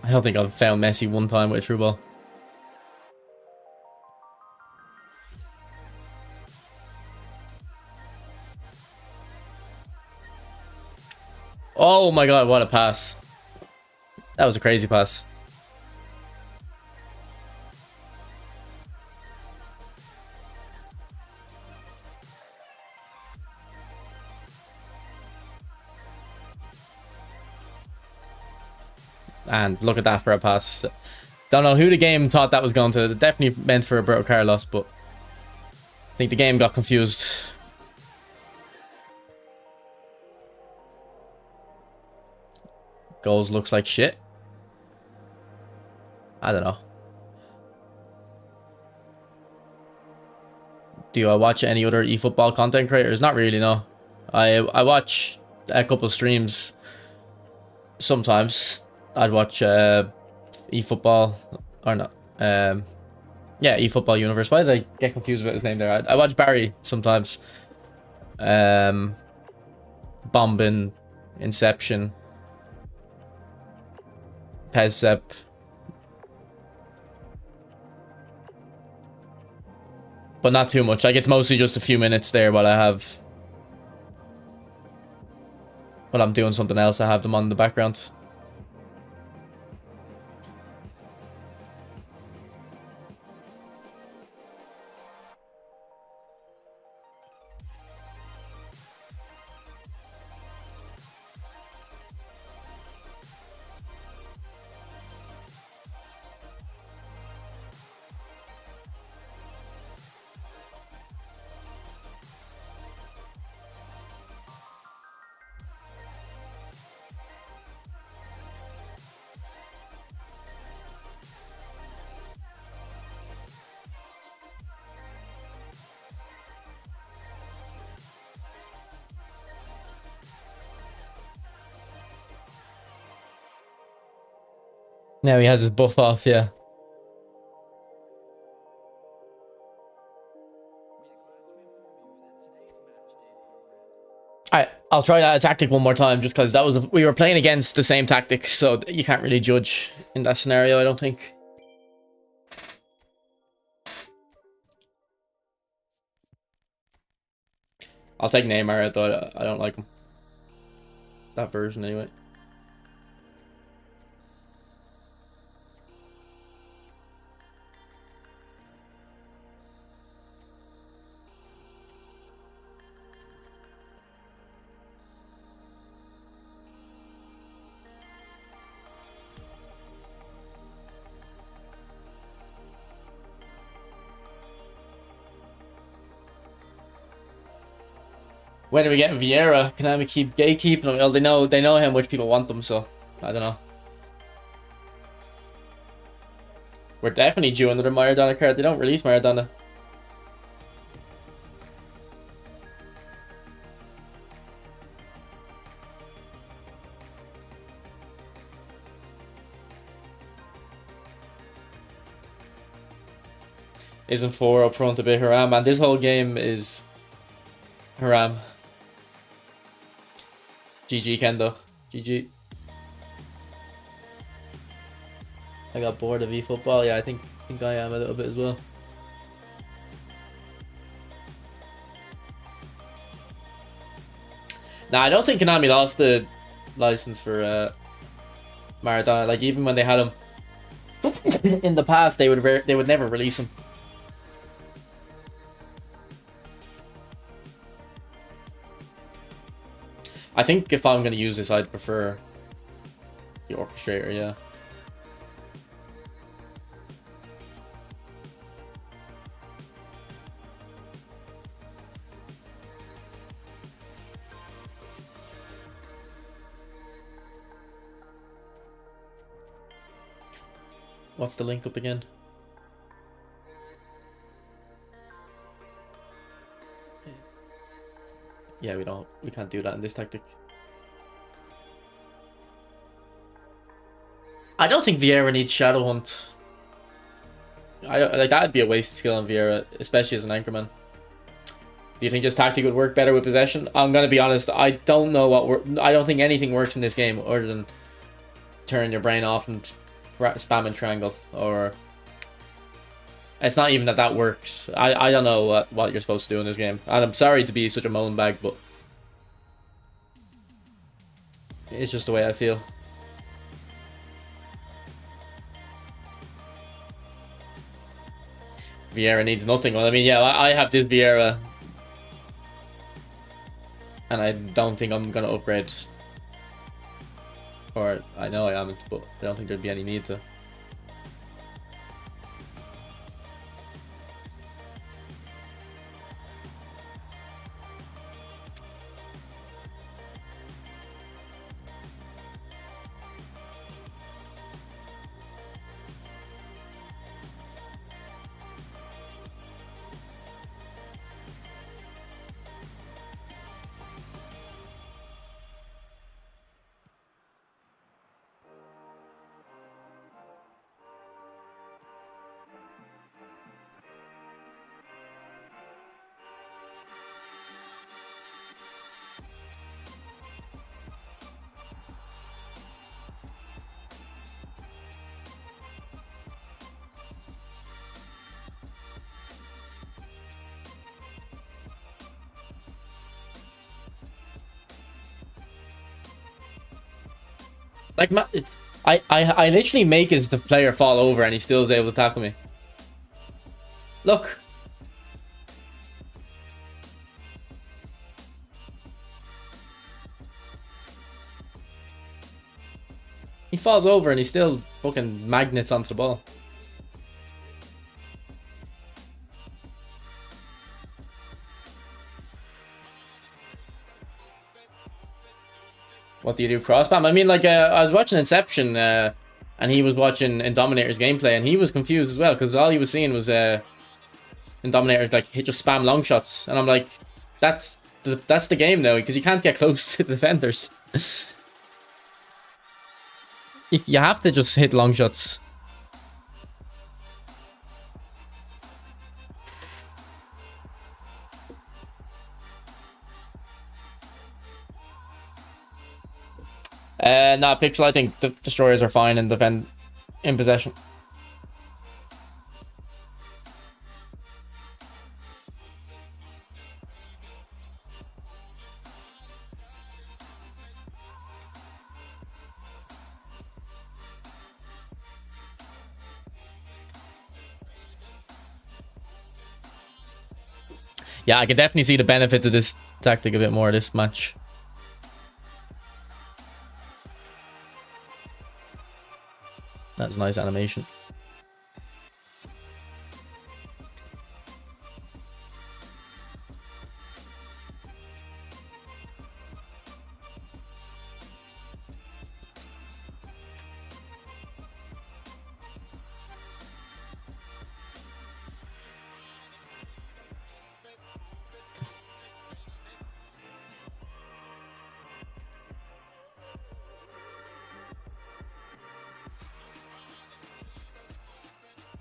I don't think I've found Messi one time with a through ball. Oh my god, what a pass. That was a crazy pass. And look at that for a pass. Don't know who the game thought that was going to. Definitely meant for Roberto Carlos, but I think the game got confused. Goals looks like shit. I don't know. Do I watch any other eFootball content creators? Not really, no. I watch a couple of streams sometimes. I'd watch eFootball or not. Yeah, eFootball Universe. Why did I get confused about his name there? I watch Barry sometimes. Bombin, Inception, Pezsep. But not too much. Like, it's mostly just a few minutes there while I'm doing something else. I have them on in the background. Now he has his buff off, yeah. Alright, I'll try that tactic one more time just because we were playing against the same tactic, so you can't really judge in that scenario, I don't think. I'll take Neymar out though, I don't like him. That version anyway. When are we getting Vieira? Can I keep gatekeeping him? Well, they know how much people want them, so I don't know. We're definitely due another Maradona card. They don't release Maradona. Isn't 4 up front a bit Haram? Man, this whole game is Haram. GG, Kendo. GG. I got bored of eFootball. Yeah, I think I am a little bit as well. Nah, I don't think Konami lost the license for Maradona. Like, even when they had him in the past, they would never release him. I think if I'm gonna use this, I'd prefer the orchestrator. Yeah. What's the link up again? Yeah, we can't do that in this tactic. I don't think Vieira needs Shadow Hunt. Like, that'd be a wasted skill on Vieira, especially as an anchorman. Do you think this tactic would work better with possession? I'm gonna be honest, I don't know I don't think anything works in this game other than turn your brain off and spam and triangle, or it's not even that works. I don't know what you're supposed to do in this game, and I'm sorry to be such a moan bag, but it's just the way I feel. Vieira needs nothing. Well, I mean, yeah, I have this Vieira, and I don't think I'm gonna upgrade. Or I know I haven't, but I don't think there'd be any need to. Like, I literally make the player fall over and he still is able to tackle me. Look. He falls over and he still fucking magnets onto the ball. What do you do? Cross spam? I mean, like, I was watching Inception, and he was watching Indominator's gameplay, and he was confused as well, because all he was seeing was Indominator's, like, just spam long shots. And I'm like, that's the game now, because you can't get close to the defenders. You have to just hit long shots. Nah, Pixel, I think the destroyers are fine and defend in possession. Yeah, I can definitely see the benefits of this tactic a bit more this match. That's a nice animation.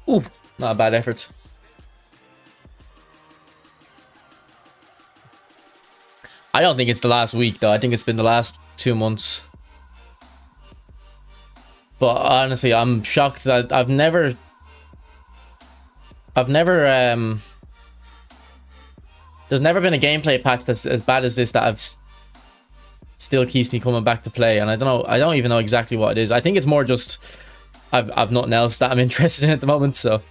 Ooh, not a bad effort. I don't think it's the last week, though. I think it's been the last 2 months. But honestly, I'm shocked that I've never there's never been a gameplay pack that's as bad as this that still keeps me coming back to play. And I don't even know exactly what it is. I think it's more just I've nothing else that I'm interested in at the moment, so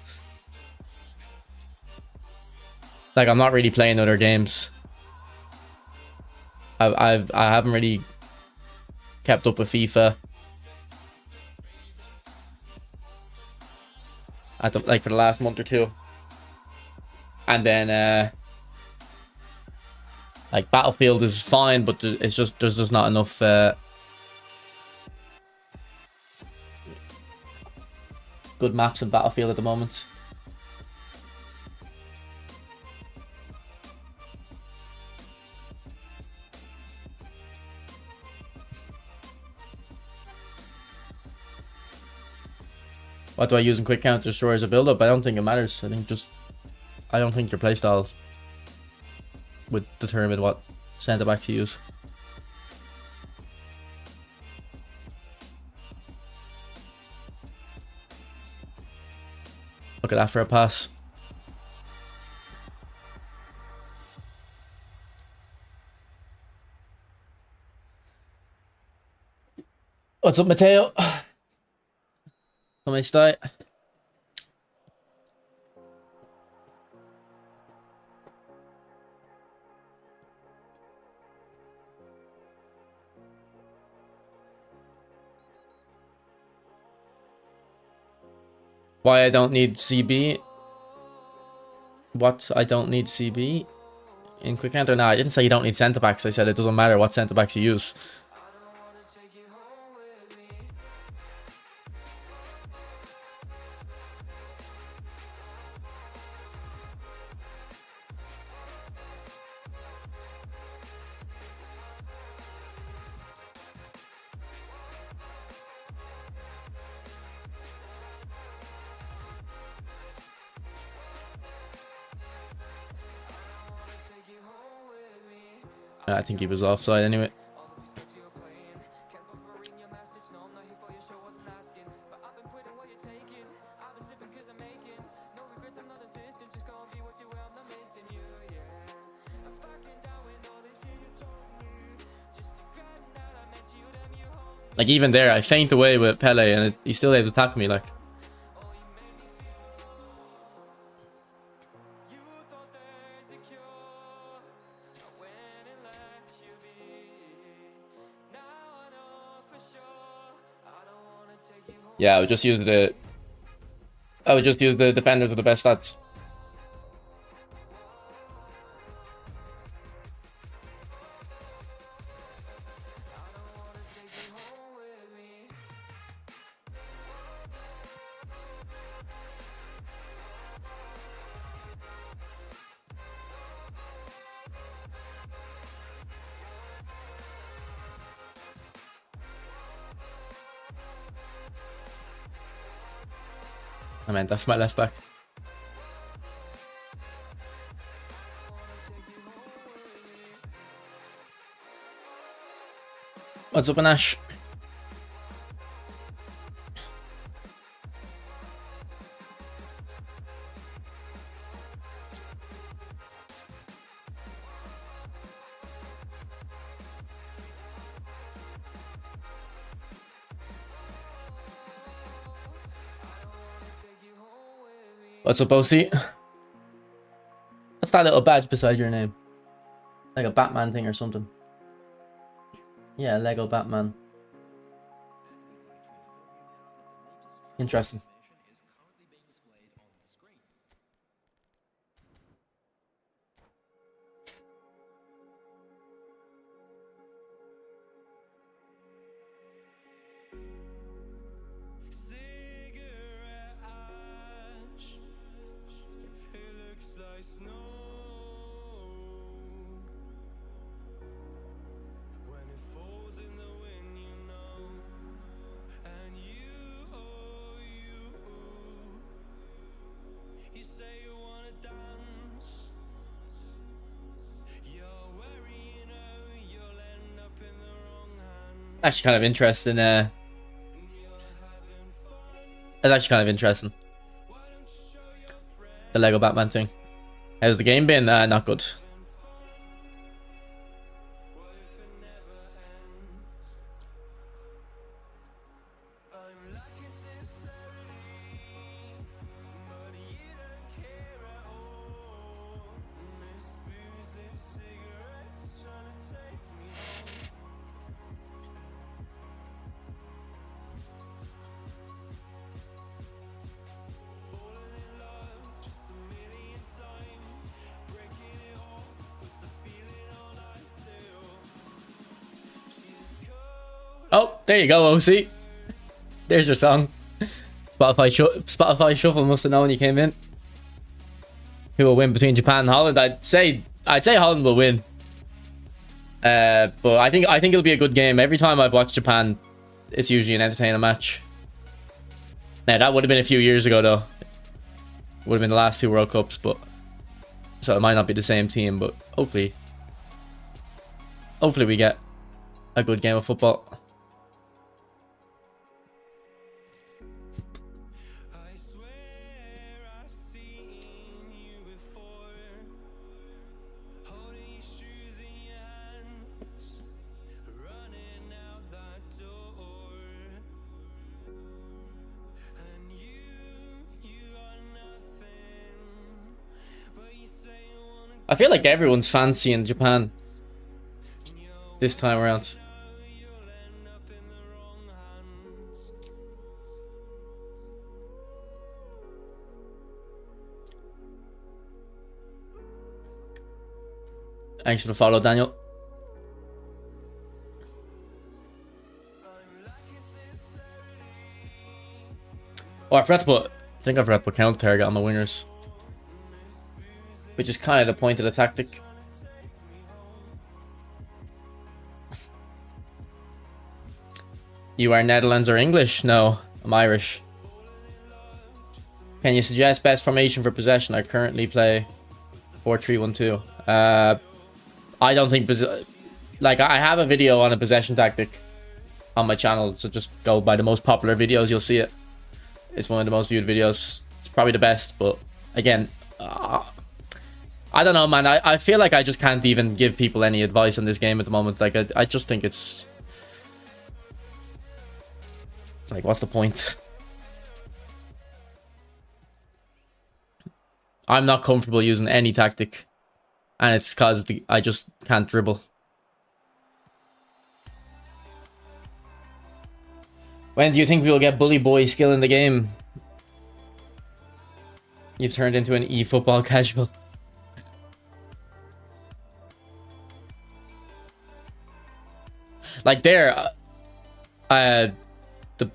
like I'm not really playing other games. I haven't really kept up with FIFA at for the last month or two. And then like Battlefield is fine, but there's just not enough good maps in Battlefield at the moment. What do I use in quick counter destroy as a build up? I don't think it matters. I don't think your playstyle would determine what centre back to use. Look at that for a pass. What's up, Matteo? Come stai? Why I don't need CB? What? I don't need CB in quick counter? No, I didn't say you don't need centre backs. I said it doesn't matter what centre backs you use. I think he was offside anyway. Like even there, I faint away with Pele and he's still able to tackle me like. Yeah, I would just use the defenders with the best stats. I meant that for my left back. What's up, Anash? What's up, OC? What's that little badge beside your name? Like a Batman thing or something? Yeah, Lego Batman. Interesting. Actually kind of interesting It's actually kind of interesting. The Lego Batman thing. How's the game been? Not good. Oh, there you go, OC. There's your song. Spotify Shuffle must have known you came in. Who will win between Japan and Holland? I'd say Holland will win. But I think it'll be a good game. Every time I've watched Japan, it's usually an entertaining match. Now that would have been a few years ago though. Would have been the last 2 World Cups, but so it might not be the same team, but hopefully we get a good game of football. I feel like everyone's fancying Japan this time around. Thanks for the follow, Daniel. Oh, I think I forgot to put counter target on the wingers, which is kind of the point of the tactic. You are Netherlands or English? No, I'm Irish. Can you suggest best formation for possession? I currently play 4-3-1-2. I don't think... Like, I have a video on a possession tactic on my channel, so just go by the most popular videos, you'll see it. It's one of the most viewed videos. It's probably the best, but again... I don't know, man. I feel like I just can't even give people any advice on this game at the moment. Like, I just think it's like, what's the point? I'm not comfortable using any tactic, and it's because I just can't dribble. When do you think we'll get Bully Boy skill in the game? You've turned into an eFootball casual. Like there, the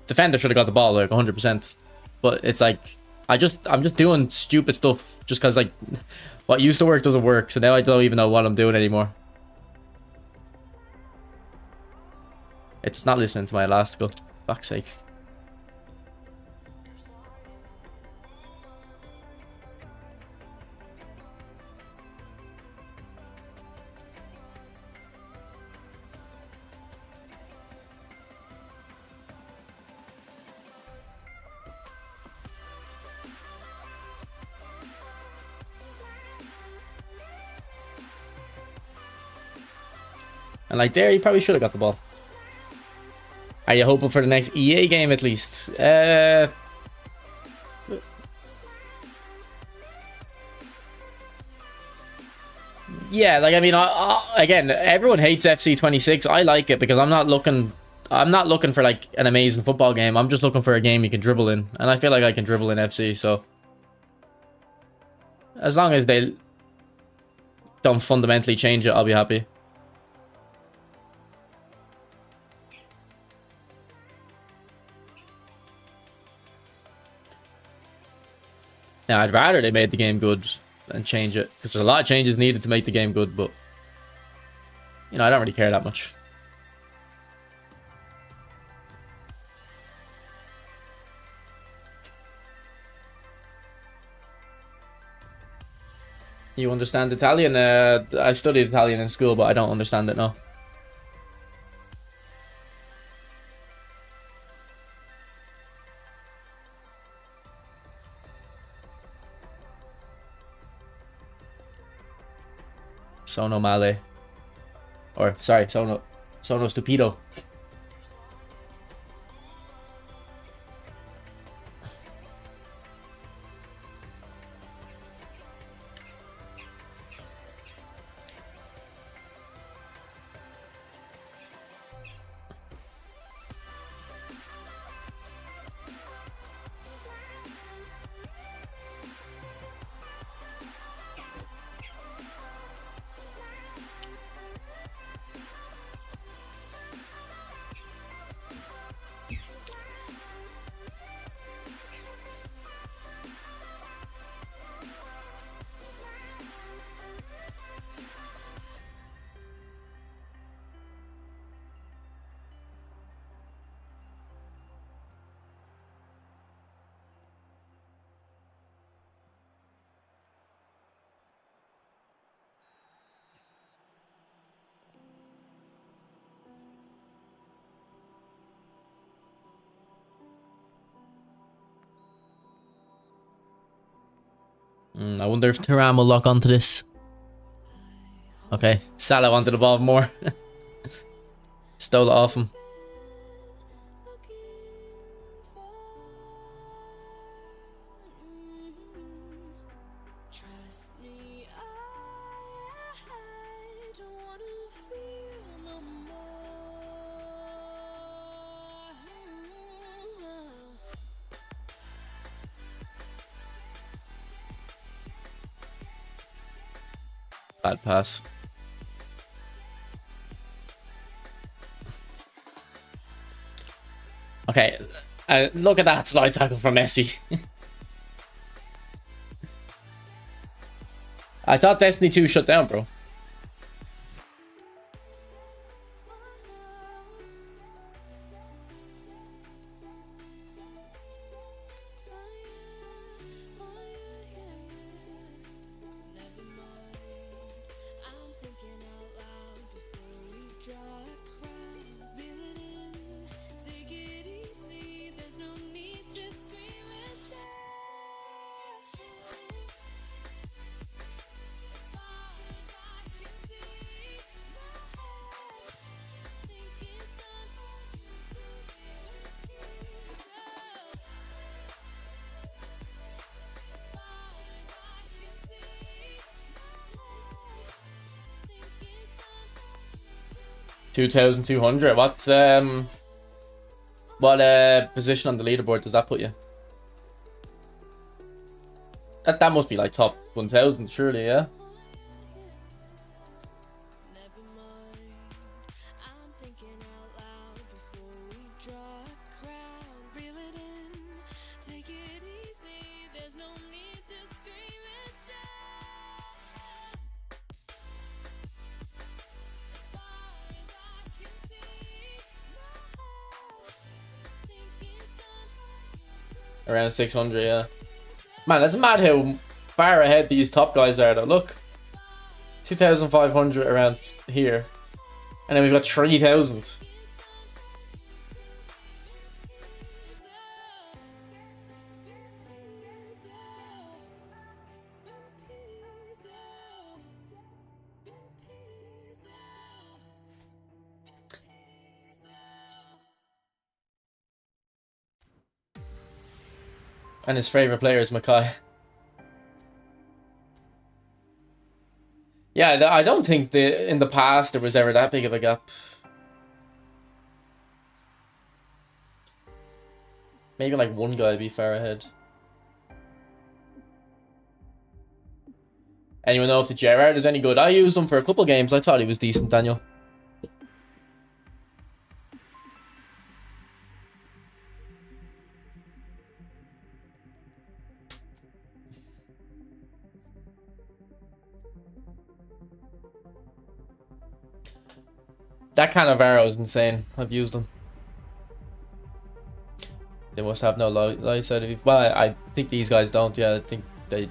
defender should have got the ball like 100%, but it's like I'm just doing stupid stuff just because like what used to work doesn't work, so now I don't even know what I'm doing anymore. It's not listening to my elastical. Fuck's sake. And like there, he probably should have got the ball. Are you hoping for the next EA game at least? Yeah, like I mean, again, everyone hates FC26. I like it because I'm not looking for like an amazing football game. I'm just looking for a game you can dribble in, and I feel like I can dribble in FC. So as long as they don't fundamentally change it, I'll be happy. Now, I'd rather they made the game good and change it, because there's a lot of changes needed to make the game good, but you know, I don't really care that much. You understand Italian? I studied Italian in school, but I don't understand it now. Sono Male. Or, sorry, Sono Stupido. I wonder if Thuram will lock onto this. Okay, Salah wanted the ball more. Stole it off him. Bad pass. Okay, look at that slide tackle from Messi. I thought Destiny 2 shut down, bro. $2,200. What position on the leaderboard does that put you? That must be like top 1,000, surely, yeah. Around 600, yeah. Man, that's mad how far ahead these top guys are though. Look, 2,500 around here, and then we've got 3,000. And his favorite player is Mackay. Yeah, I don't think in the past there was ever that big of a gap. Maybe like one guy would be far ahead. Anyone know if the Gerrard is any good? I used him for a couple games. I thought he was decent, Daniel. That kind of arrow is insane. I've used them. They must have no light side of it. Well, I think these guys don't. Yeah, I think they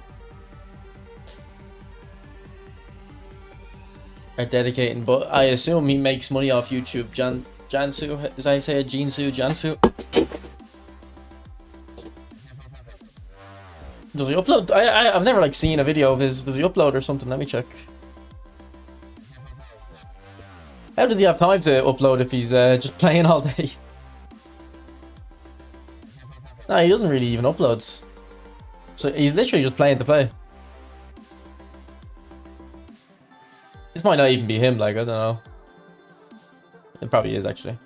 are dedicating. But I assume he makes money off YouTube. Jansu, as I say, Jansu. Does he upload? I've never like seen a video of his. Does he upload or something? Let me check. How does he have time to upload if he's just playing all day? No, he doesn't really even upload. So he's literally just playing to play. This might not even be him, like, I don't know. It probably is, actually.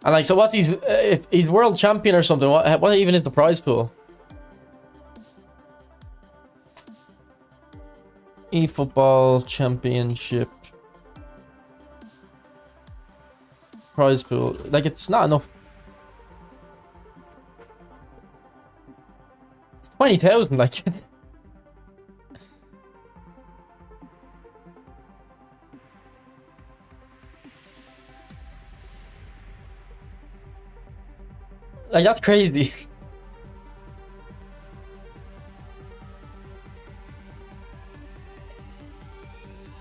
And like, so what's if he's world champion or something, what even is the prize pool? eFootball Championship prize pool. Like, it's not enough. It's 20,000, like. Like, that's crazy.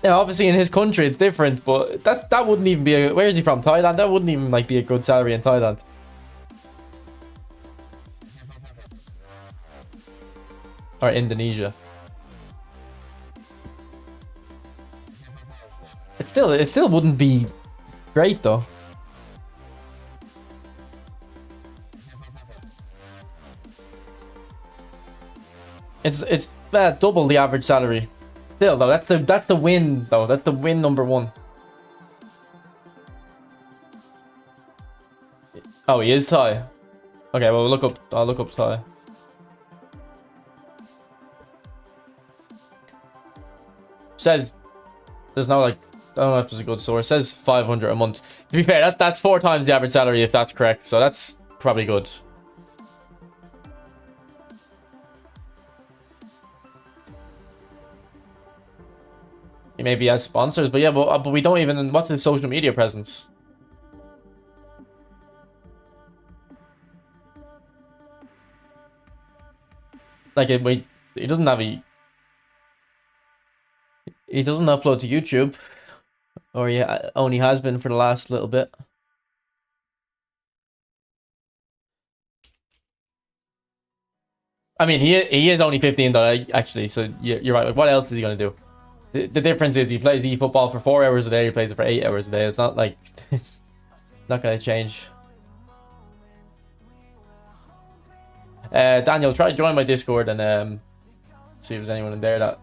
Yeah, obviously in his country it's different, but that wouldn't even be a... Where is he from? Thailand? That wouldn't even like be a good salary in Thailand. Or Indonesia. It still wouldn't be great though. It's double the average salary. Still though, that's the win though. That's the win number one. Oh, he is Thai. Okay, well I'll look up Thai. Says there's no like, I don't know if it's a good source. It says 500 a month. To be fair, that's 4 times the average salary if that's correct. So that's probably good. He maybe has sponsors, but yeah, but we don't even... What's his social media presence? Like, he doesn't have a... He doesn't upload to YouTube. Or he only has been for the last little bit. I mean, he is only 15 though, actually, so you're right. What else is he going to do? The difference is he plays eFootball for 4 hours a day, he plays it for 8 hours a day. It's not like... It's not going to change. Daniel, try to join my Discord and see if there's anyone in there that...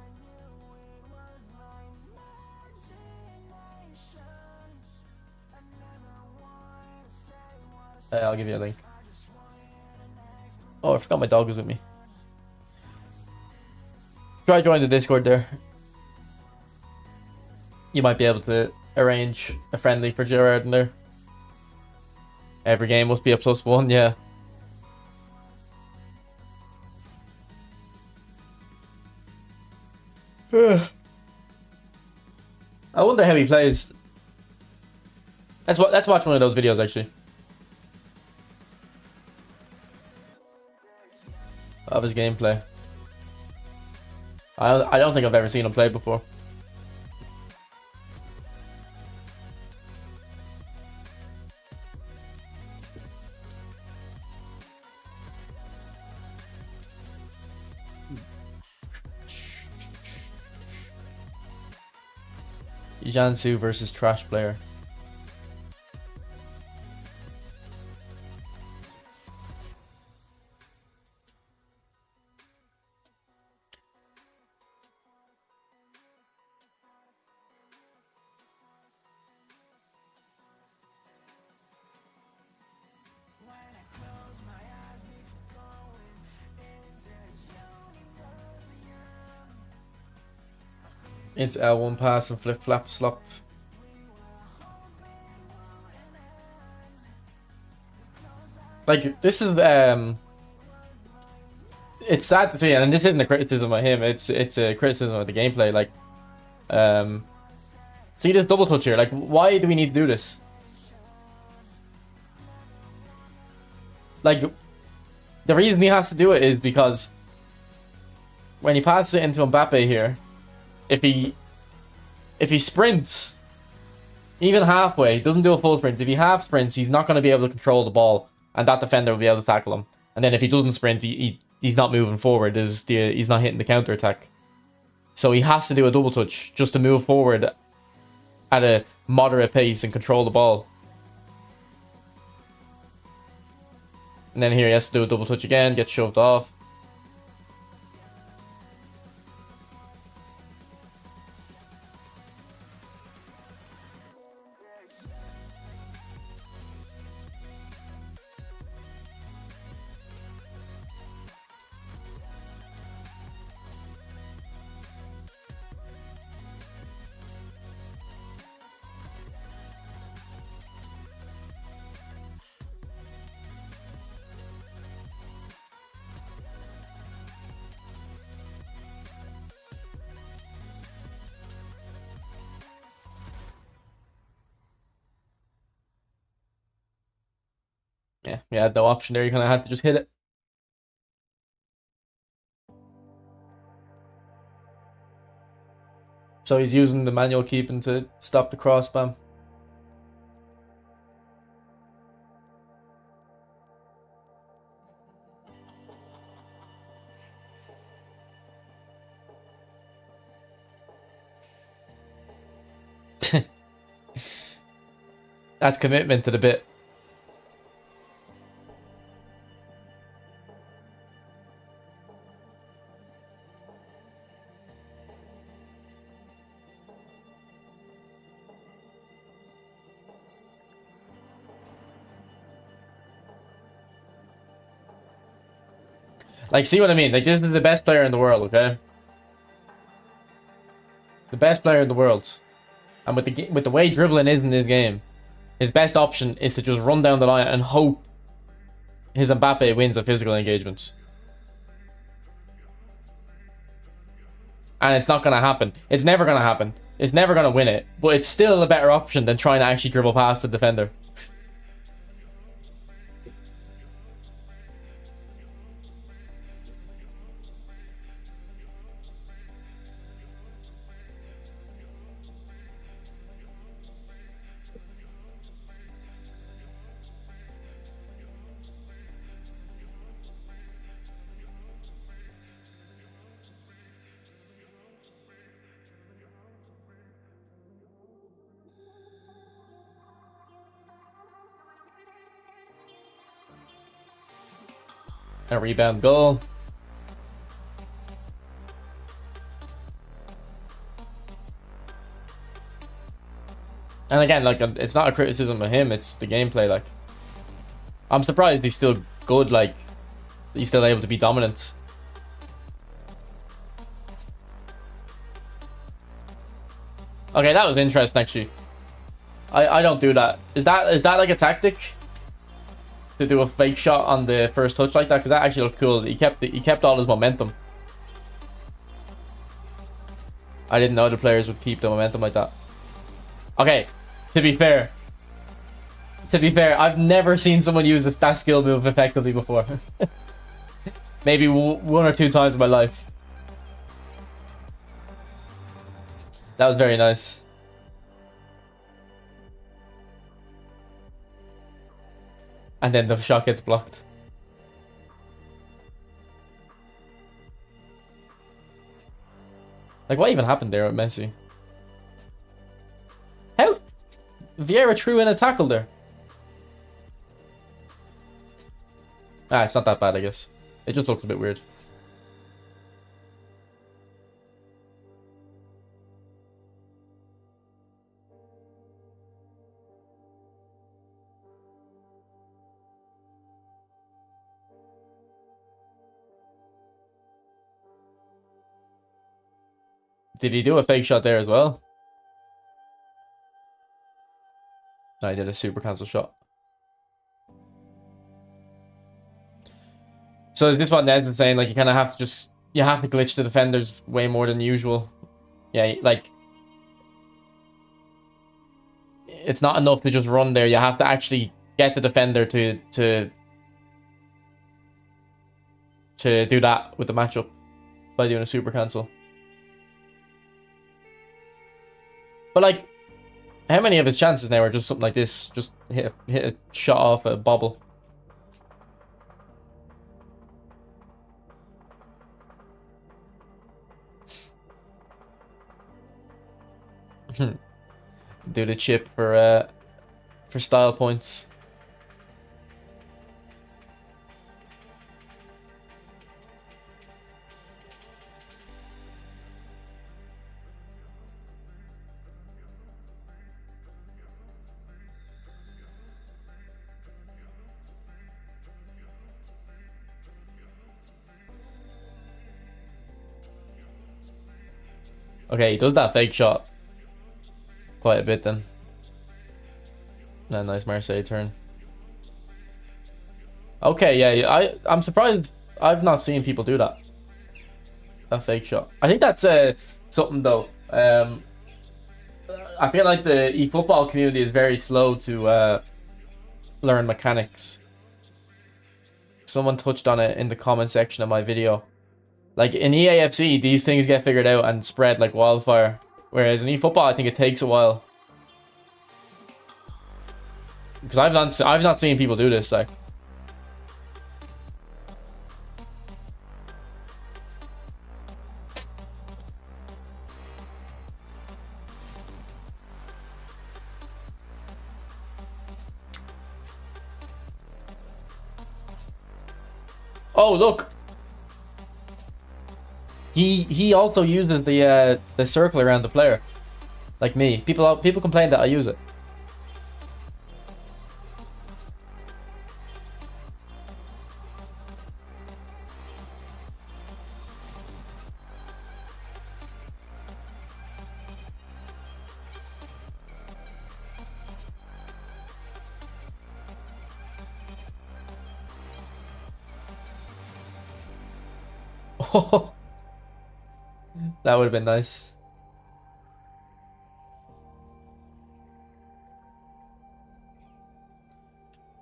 I'll give you a link. Oh, I forgot my dog was with me. Try to join the Discord there. You might be able to arrange a friendly for Gerard in there. Every game must be a +1, yeah. I wonder how he plays. Let's watch one of those videos actually. Of his gameplay. I don't think I've ever seen him play before. Jansu versus Trash Player. It's L1 pass and flip flap slop. Like, this is it's sad to see, and this isn't a criticism of him, it's a criticism of the gameplay. Like, see this double touch here, like, why do we need to do this? Like, the reason he has to do it is because when he passes it into Mbappe here, if he sprints even halfway, doesn't do a full sprint, if he half sprints, he's not going to be able to control the ball, and that defender will be able to tackle him. And then if he doesn't sprint, he he's not moving forward. He's not hitting the counter attack. So he has to do a double touch just to move forward at a moderate pace and control the ball. And then here he has to do a double touch again, get shoved off. Yeah, we had no option there. You kind of had to just hit it. So he's using the manual keeping to stop the cross spam. That's commitment to the bit. Like, see what I mean? Like, this is the best player in the world, okay? The best player in the world. And with the way dribbling is in this game, his best option is to just run down the line and hope his Mbappe wins a physical engagement. And it's not going to happen. It's never going to happen. It's never going to win it. But it's still a better option than trying to actually dribble past the defender. A rebound goal. And again, like, it's not a criticism of him, it's the gameplay. Like, I'm surprised he's still good, like, he's still able to be dominant. Okay, that was interesting, actually. I don't do that. Is that like a tactic? To do a fake shot on the first touch like that? Because that actually looked cool. He kept all his momentum. I didn't know the players would keep the momentum like that. Okay, to be fair, I've never seen someone use that skill move effectively before. Maybe one or two times in my life. That was very nice. And then the shot gets blocked. Like, what even happened there with Messi? How? Vieira threw in a tackle there. Ah, it's not that bad, I guess. It just looks a bit weird. Did he do a fake shot there as well? No, he did a super cancel shot. So is this what Ned's been saying? Like, you kind of have to just... You have to glitch the defenders way more than usual. Yeah, like... It's not enough to just run there. You have to actually get the defender to do that with the matchup by doing a super cancel. But, like, how many of his chances now are just something like this? Just hit a shot off a bobble. Do the chip for style points. Okay, he does that fake shot quite a bit then. No, nice Marseille turn. Okay, yeah, I'm surprised I've not seen people do that. That fake shot. I think that's something though. I feel like the eFootball community is very slow to learn mechanics. Someone touched on it in the comment section of my video. Like in EAFC, these things get figured out and spread like wildfire. Whereas in eFootball, I think it takes a while. Because I've not seen people do this, like. Oh, look. He also uses the circle around the player. Like me. People complain that I use it. Oh, that would have been nice.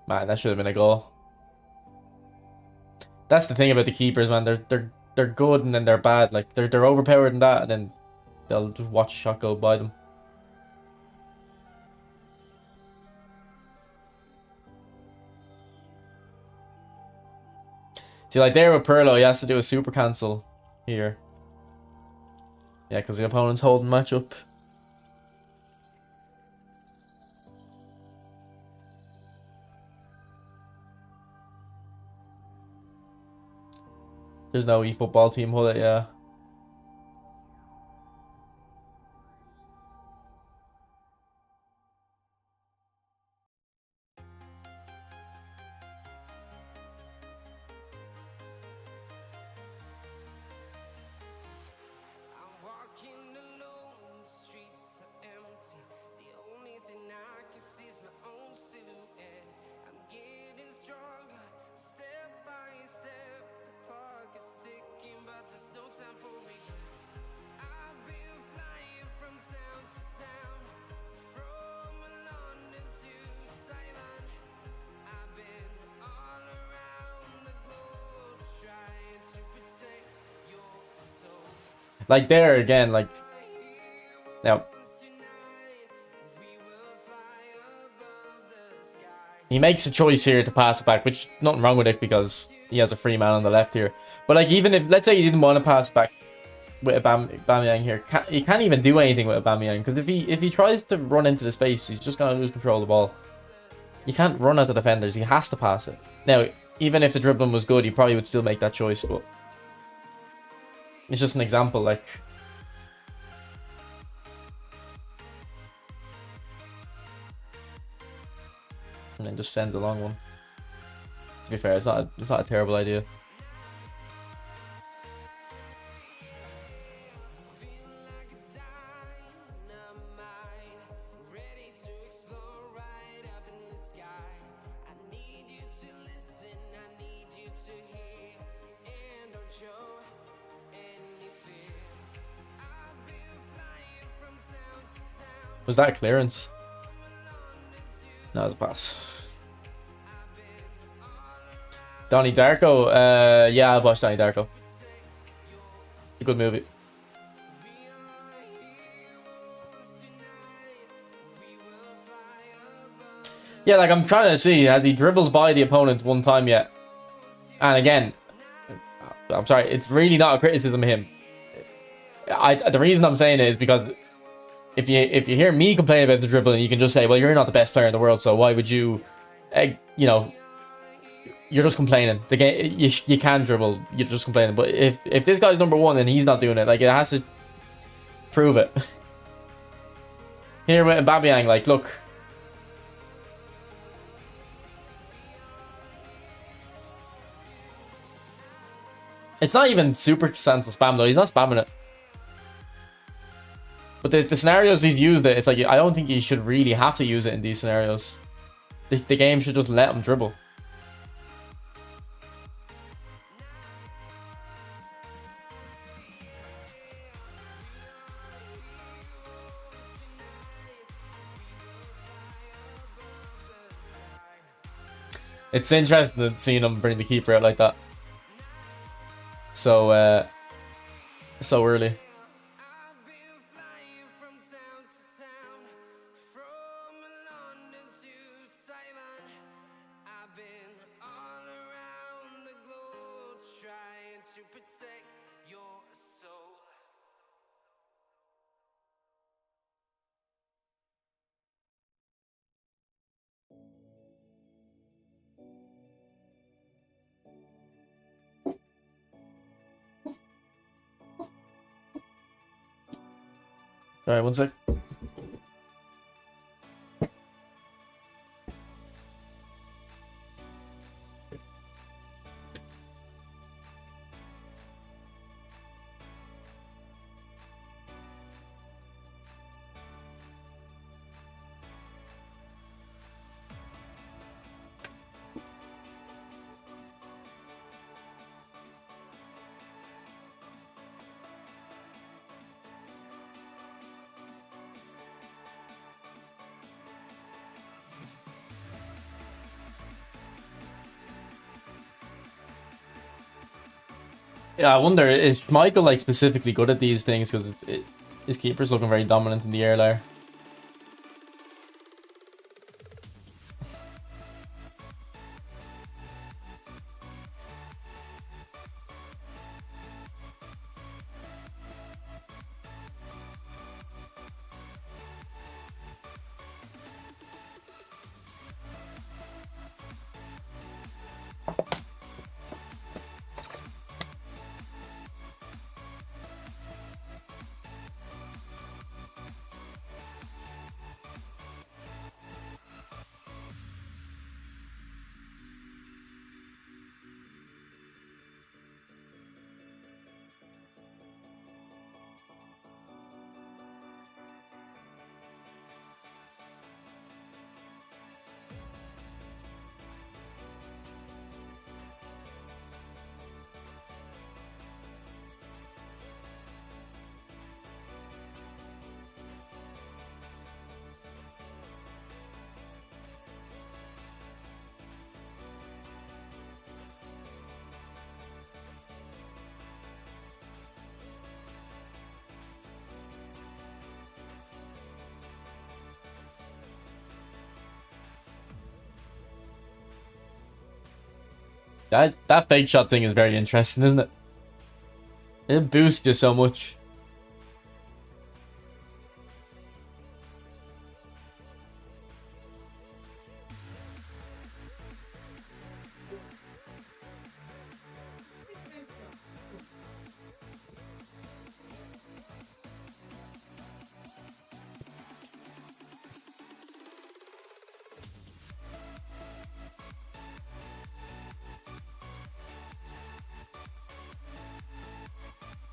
Man, that should have been a goal. That's the thing about the keepers, man. They're good and then they're bad. Like they're overpowered in that, and then they'll just watch a shot go by them. See, like there with Pirlo, he has to do a super cancel here. Yeah, because the opponent's holding match up. There's no eFootball team hold it, yeah. Like there again, like now he makes a choice here to pass it back, which nothing wrong with it because he has a free man on the left here. But like even if let's say he didn't want to pass back with Aubameyang here, he can't even do anything with Aubameyang because if he tries to run into the space, he's just gonna lose control of the ball. You can't run at the defenders. He has to pass it. Now, even if the dribbling was good, he probably would still make that choice, but it's just an example, like. And then just sends a long one. To be fair, it's not a terrible idea. Was that a clearance? No, it was a pass. Donnie Darko, yeah, I've watched Donnie Darko. It's a good movie. Yeah, like I'm trying to see, has he dribbled by the opponent one time yet? And again, I'm sorry, it's really not a criticism of him. The reason I'm saying it is because if you hear me complain about the dribbling, you can just say, well, you're not the best player in the world, so why would you, you know, you're just complaining. The game, you can dribble, you're just complaining. But if this guy's number one and he's not doing it, like, it has to prove it. Here with Mbappé, like, look. It's not even super senseless spam though. He's not spamming it. But the scenarios he's used it, it's like, I don't think you should really have to use it in these scenarios. The game should just let him dribble. It's interesting seeing him bring the keeper out like that. So early. Alright, one sec. Yeah, I wonder, is Michael like specifically good at these things? Because his keeper's looking very dominant in the air there. That fake shot thing is very interesting, isn't it? It boosts you so much.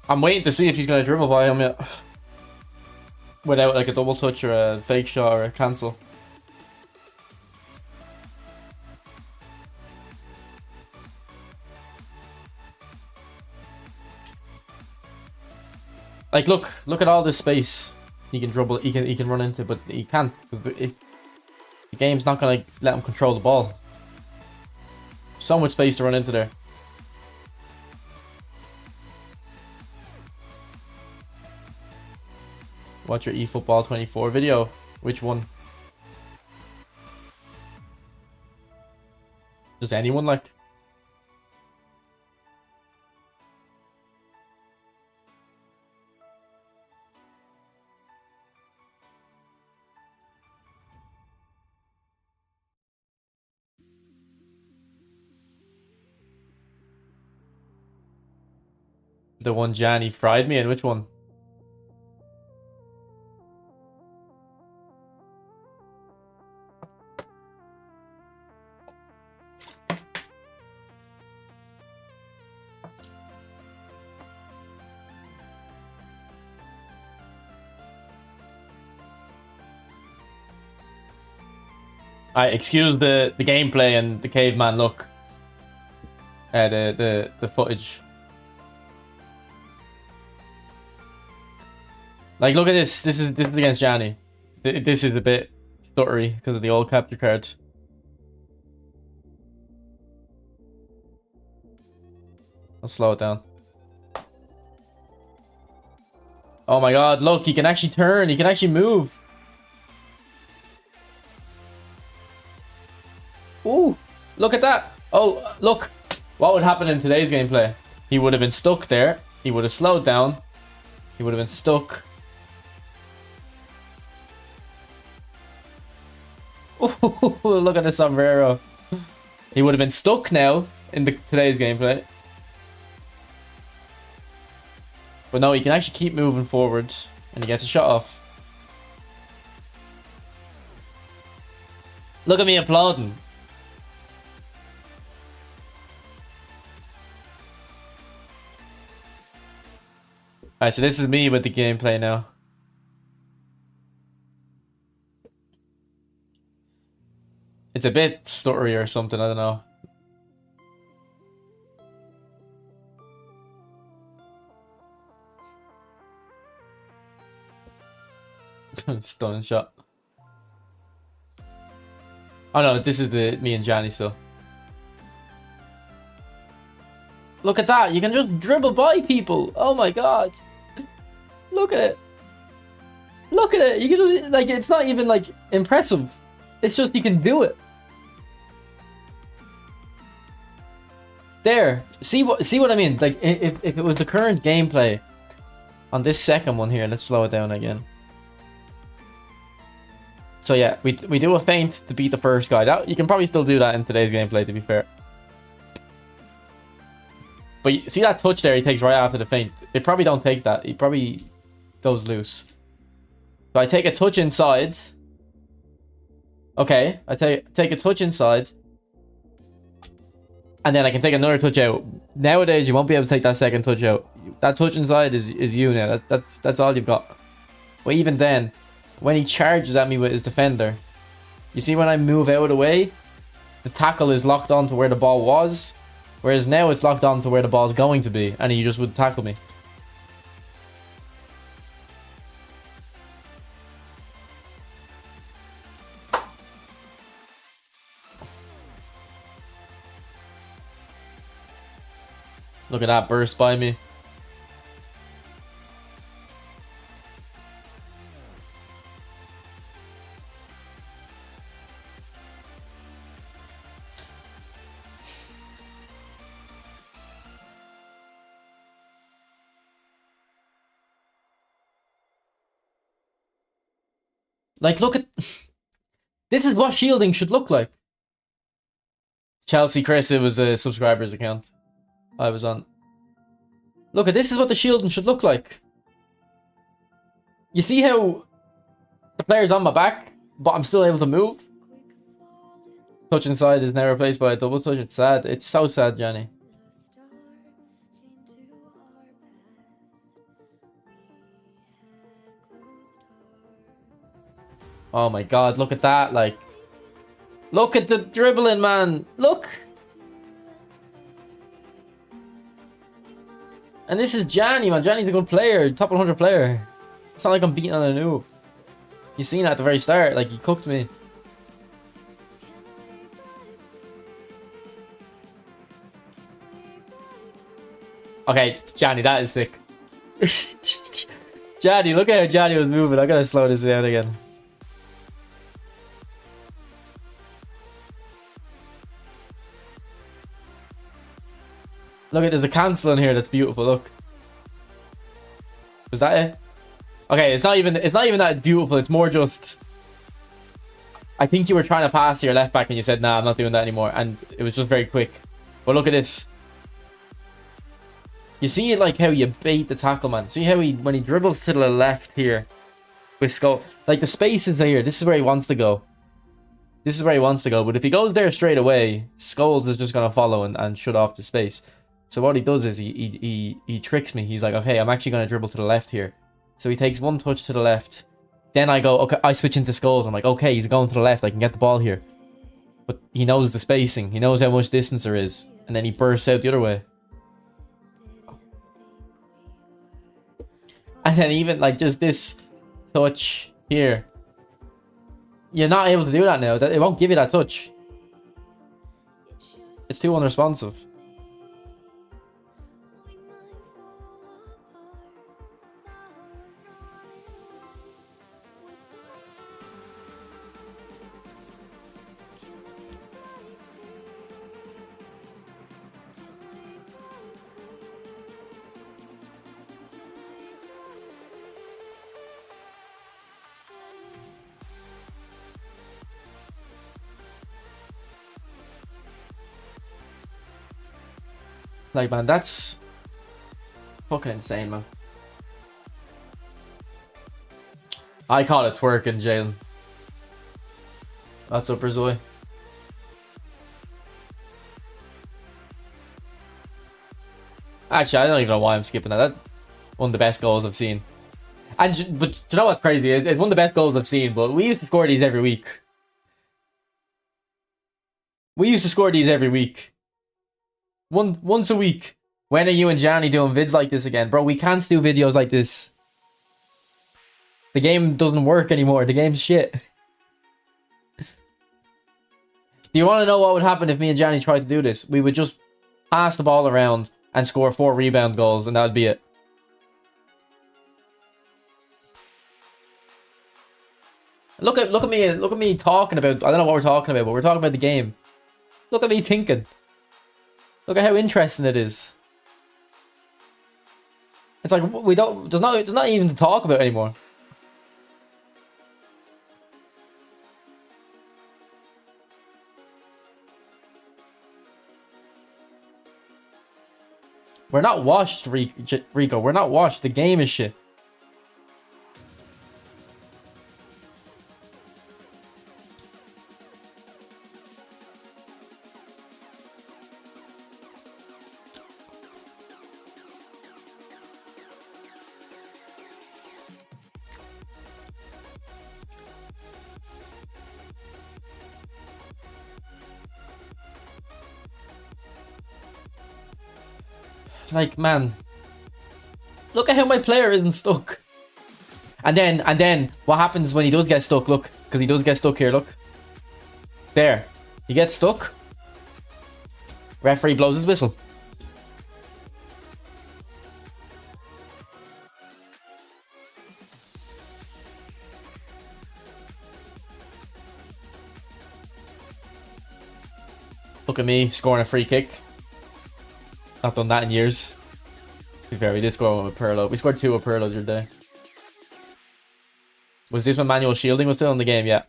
I'm waiting to see if he's going to dribble by him yet. Without like a double touch or a fake shot or a cancel. Like, look at all this space he can dribble, he can run into, but he can't because the game's not gonna let him control the ball. So much space to run into there. Watch your eFootball 24 video. Which one? Does anyone like? The one Johnny fried me in? Which one? Alright, excuse the gameplay and the caveman look. The footage. Like, look at this. This is against Johnny. This is a bit stuttery because of the old capture card. I'll slow it down. Oh my god, look, he can actually turn. He can actually move. Ooh, look at that. Oh, look. What would happen in today's gameplay? He would have been stuck there. He would have slowed down. He would have been stuck. Ooh, look at the sombrero. He would have been stuck now in today's gameplay. But no, he can actually keep moving forward. And he gets a shot off. Look at me applauding. Alright, so this is me with the gameplay now. It's a bit stuttery or something, I don't know. Stunning shot. Oh no, this is me and Johnny still. Look at that, you can just dribble by people. Oh my god. Look at it. Look at it. You can just, like, it's not even like impressive. It's just you can do it. There. See what I mean? Like, if it was the current gameplay on this second one here, let's slow it down again. So yeah, we do a feint to beat the first guy. You can probably still do that in today's gameplay, to be fair. But you see that touch there he takes right after the feint? They probably don't take that. He probably goes loose. So I take a touch inside. Okay, I take a touch inside. And then I can take another touch out. Nowadays, you won't be able to take that second touch out. That touch inside is you now. That's all you've got. But even then, when he charges at me with his defender, you see when I move out of the way, the tackle is locked on to where the ball was. Whereas now it's locked on to where the ball's going to be. And he just would tackle me. Look at that burst by me. Like, look at... This is what shielding should look like. Chelsea Chris, it was a subscriber's account I was on. Look at this is what the shielding should look like. You see how the player's on my back, but I'm still able to move? Touch inside is now replaced by a double touch. It's sad. It's so sad, Johnny. Oh my god, look at that, like... Look at the dribbling, man! Look! And this is Johnny, man. Johnny's a good player, top 100 player. It's not like I'm beating on a noob. You seen that at the very start, like, he cooked me. Okay, Johnny, that is sick. Johnny, look at how Johnny was moving. I gotta slow this down again. Look at, there's a cancel in here that's beautiful, look. Was that it? Okay, it's not even that it's beautiful, it's more just... I think you were trying to pass to your left back and you said, nah, I'm not doing that anymore. And it was just very quick. But look at this. You see like how you bait the tackle, man. See how when he dribbles to the left here with Skull, like the space is here. This is where he wants to go. This is where he wants to go. But if he goes there straight away, Skulls is just gonna follow and shut off the space. So what he does is he tricks me. He's like, okay, I'm actually gonna dribble to the left here. So he takes one touch to the left. Then I go, okay, I switch into Skulls. I'm like, okay, he's going to the left. I can get the ball here. But he knows the spacing. He knows how much distance there is. And then he bursts out the other way. And then even like just this touch here. You're not able to do that now. It won't give you that touch. It's too unresponsive. Like, man, that's fucking insane, man. I call it twerking, Jalen. That's up, Brazoi. Actually, I don't even know why I'm skipping that. That's one of the best goals I've seen. And but you know what's crazy? It's one of the best goals I've seen. But we used to score these every week. We used to score these every week. Once a week. When are you and Johnny doing vids like this again? Bro, we can't do videos like this. The game doesn't work anymore. The game's shit. Do you want to know what would happen if me and Johnny tried to do this? We would just pass the ball around and score 4 rebound goals, and that would be it. Look at me talking about, I don't know what we're talking about, but we're talking about the game. Look at me thinking. Look at how interesting it is. It's like we don't. There's not even to talk about anymore. We're not washed, Rico. We're not washed. The game is shit. Like, man, look at how my player isn't stuck. And then what happens when he does get stuck? Look, because he does get stuck here. Look, there, he gets stuck. Referee blows his whistle. Look at me scoring a free kick. Not done that in years. To be fair, we did score one with Perlo. We scored 2 with Perlo the other day. Was this when manual shielding was still in the game? Yeah.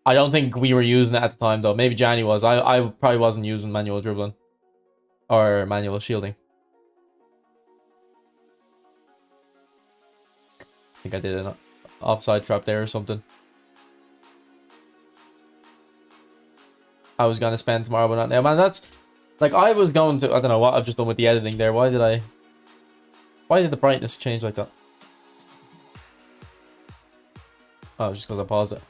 I don't think we were using it at the time though. Maybe Johnny was. I probably wasn't using manual dribbling. Or manual shielding. I think I did an offside trap there or something. I was going to spend tomorrow, but not now. Man, that's... Like, I was going to... I don't know what I've just done with the editing there. Why did the brightness change like that? Oh, just because I paused it.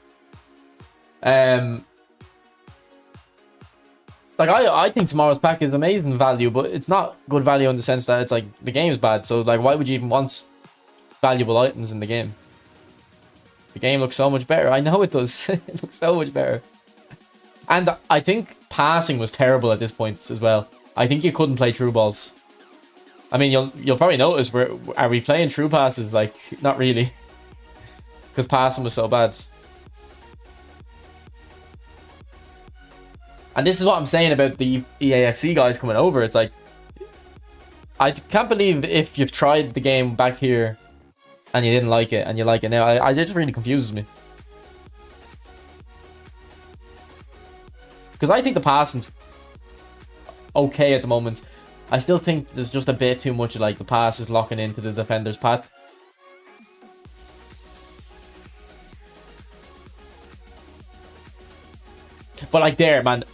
Like, I think tomorrow's pack is amazing value, but it's not good value in the sense that it's like, the game's bad. So, like, why would you even want valuable items in the game? The game looks so much better. I know it does. It looks so much better. And I think passing was terrible at this point as well. I think you couldn't play true balls. I mean, you'll probably notice, are we playing true passes? Like, not really. Because passing was so bad. And this is what I'm saying about the EAFC guys coming over. It's like, I can't believe if you've tried the game back here and you didn't like it and you like it now. It just really confuses me. Because I think the passing's okay at the moment. I still think there's just a bit too much like the pass is locking into the defender's path. But like there, man,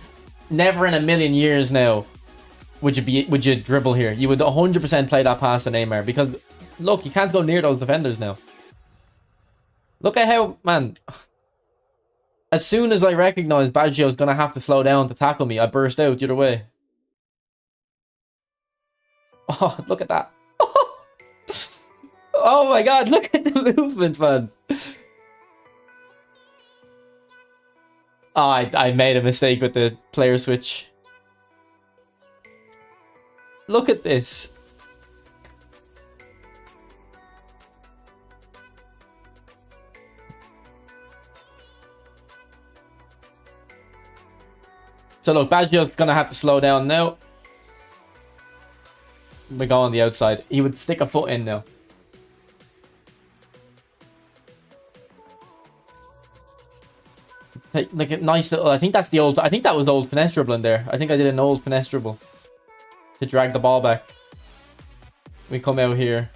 never in a million years now would you dribble here. You would 100% play that pass to Neymar because look, you can't go near those defenders now. Look at how, man, as soon as I recognized Baggio's gonna have to slow down to tackle me, I burst out the other way. Oh, look at that. Oh my god, look at the movement, man. Oh, I made a mistake with the player switch. Look at this. So look, Baggio's gonna have to slow down now. We go on the outside. He would stick a foot in now. Take like a nice little. I think that's the old. I think that was the old finesse dribbling there. I think I did an old finesse dribble to drag the ball back. We come out here.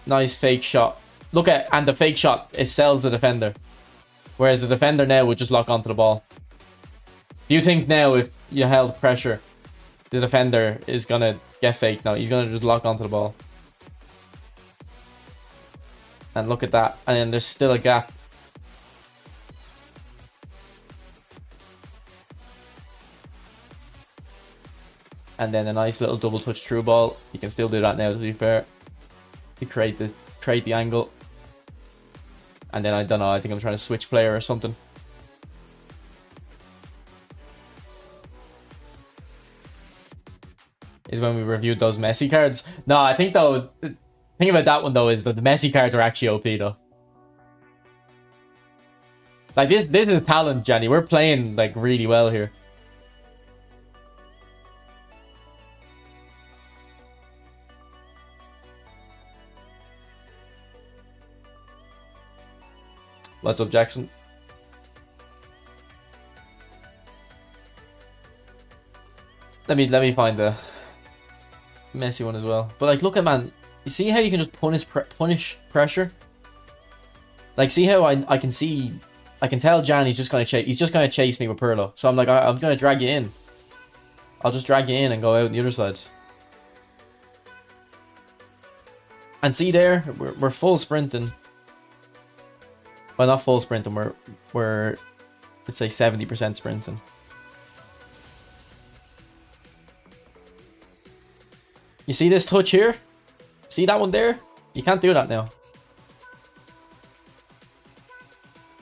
Nice fake shot. Look at, and the fake shot, it sells the defender. Whereas the defender now would just lock onto the ball. Do you think now if you held pressure, the defender is gonna get faked? No, he's gonna just lock onto the ball. And look at that. And then there's still a gap. And then a nice little double touch through ball. You can still do that now, to be fair. To create the angle. And then I don't know, I think I'm trying to switch player or something. Is when we reviewed those Messi cards. No, I think though, the thing about that one though is that the Messi cards are actually OP though. Like this is talent, Johnny. We're playing like really well here. What's up, Jackson? Let me find the Messi one as well. But like, look at, man, you see how you can just punish pressure? Like, see how I can tell Johnny's just gonna chase. He's just gonna chase me with Pirlo. So I'm like, I'm gonna drag you in. I'll just drag you in and go out on the other side. And see there, we're full sprinting. Well, not full sprinting. We're let's say 70% sprinting. You see this touch here? See that one there? You can't do that now.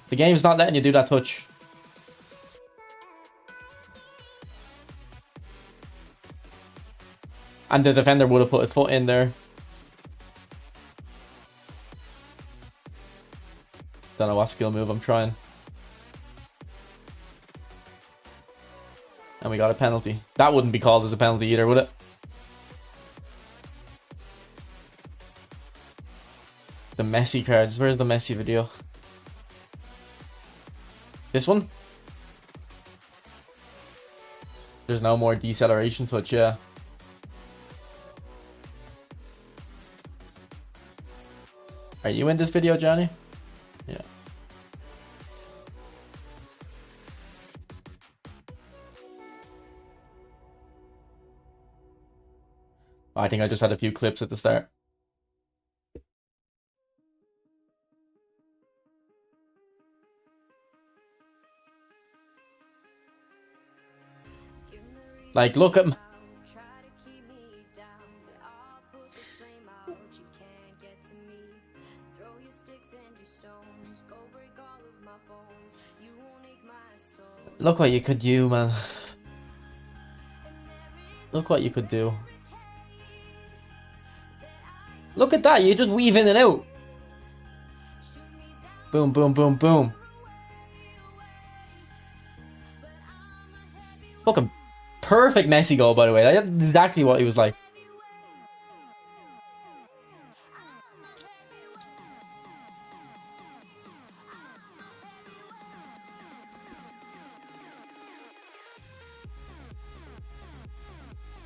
The game's not letting you do that touch. And the defender would have put a foot in there. Don't know what skill move I'm trying. And we got a penalty. That wouldn't be called as a penalty either, would it? The Messi cards. Where's the Messi video? This one? There's no more deceleration touch, yeah. Are you in this video, Johnny? Yeah. I think I just had a few clips at the start. Like, look at... Look what you could do, man. Look what you could do. Look at that, you just weave in and out. Boom, boom, boom, boom. Fucking perfect Messi goal, by the way. That's exactly what he was like.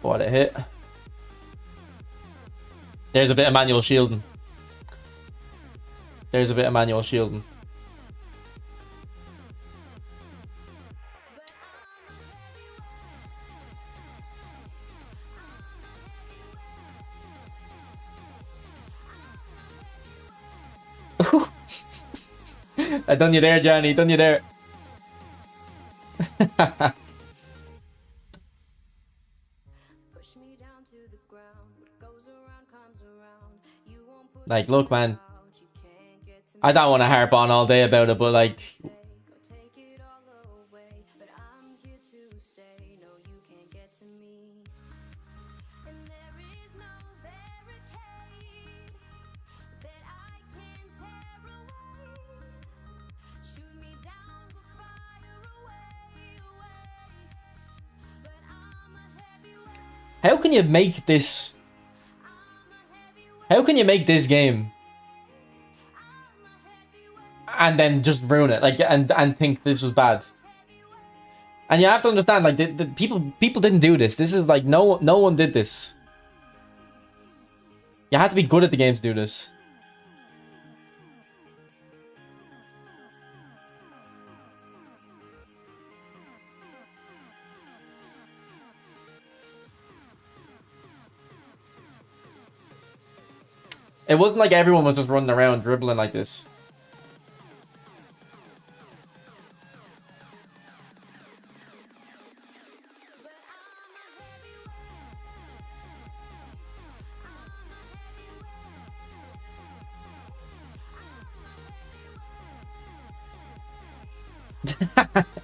What a hit. There's a bit of manual shielding. There's a bit of manual shielding. I done you there, Johnny. Done you there. Like, look, man. I don't want to harp on all day about it, but like, how can you make this? How can you make this game and then just ruin it, like, and think this was bad? And you have to understand, like, the people didn't do this. This is like no one did this. You had to be good at the game to do this. It wasn't like everyone was just running around dribbling like this.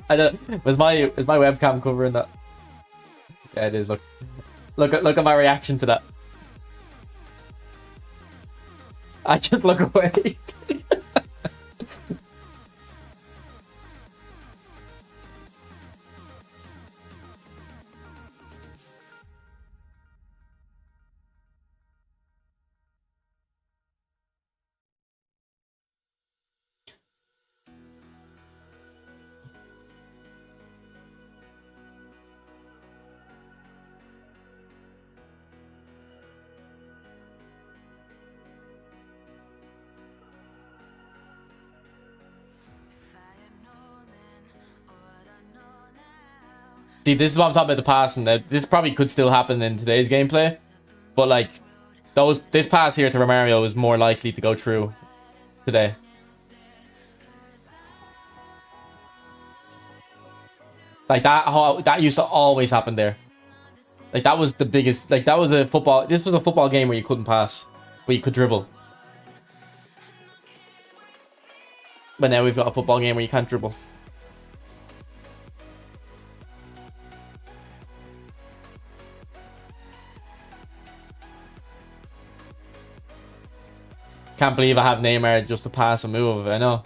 I don't. Is my webcam covering that? Yeah, it is. Look at my reaction to that. I just look away. See, this is what I'm talking about, the passing. That this probably could still happen in today's gameplay, but like this pass here to Romario is more likely to go through today. Like that used to always happen there. Like that was the biggest. Like that was a football. This was a football game where you couldn't pass, but you could dribble. But now we've got a football game where you can't dribble. Can't believe I have Neymar just to pass a move. I know.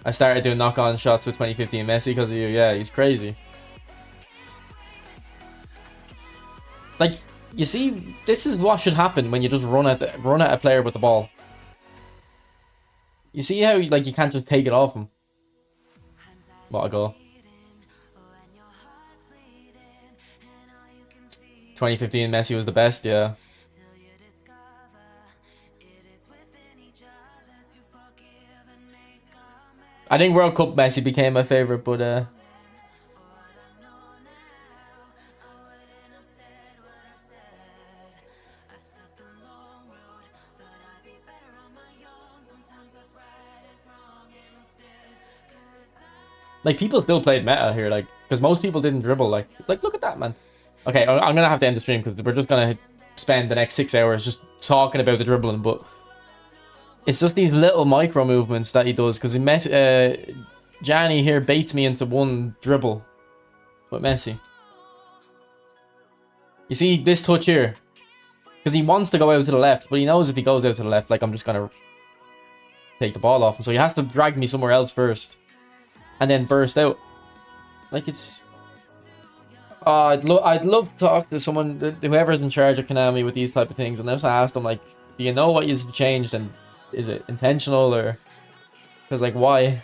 I started doing knock-on shots with 2015 Messi because of you. Yeah, he's crazy. Like, you see, this is what should happen when you just run at a player with the ball. You see how like you can't just take it off him. What a goal. 2015 Messi was the best, yeah. I think World Cup Messi became my favorite, but like people still played meta here, like because most people didn't dribble. Like look at that, man. Okay, I'm gonna have to end the stream because we're just gonna spend the next 6 hours just talking about the dribbling, but it's just these little micro movements that he does because Gianni here baits me into one dribble with Messi. You see this touch here? Because he wants to go out to the left, but he knows if he goes out to the left, like I'm just going to take the ball off him. So he has to drag me somewhere else first and then burst out. Like it's... Oh, I'd love to talk to someone, whoever's in charge of Konami with these type of things, and just ask them, like, do you know what you've changed, and is it intentional, or... Because, like, why?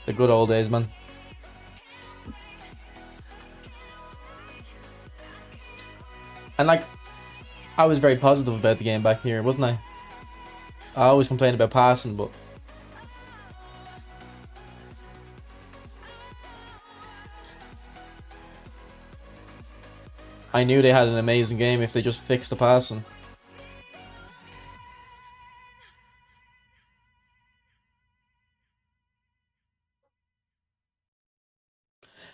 The good old days, man. And like, I was very positive about the game back here, wasn't I? I always complained about passing, but I knew they had an amazing game if they just fixed the passing.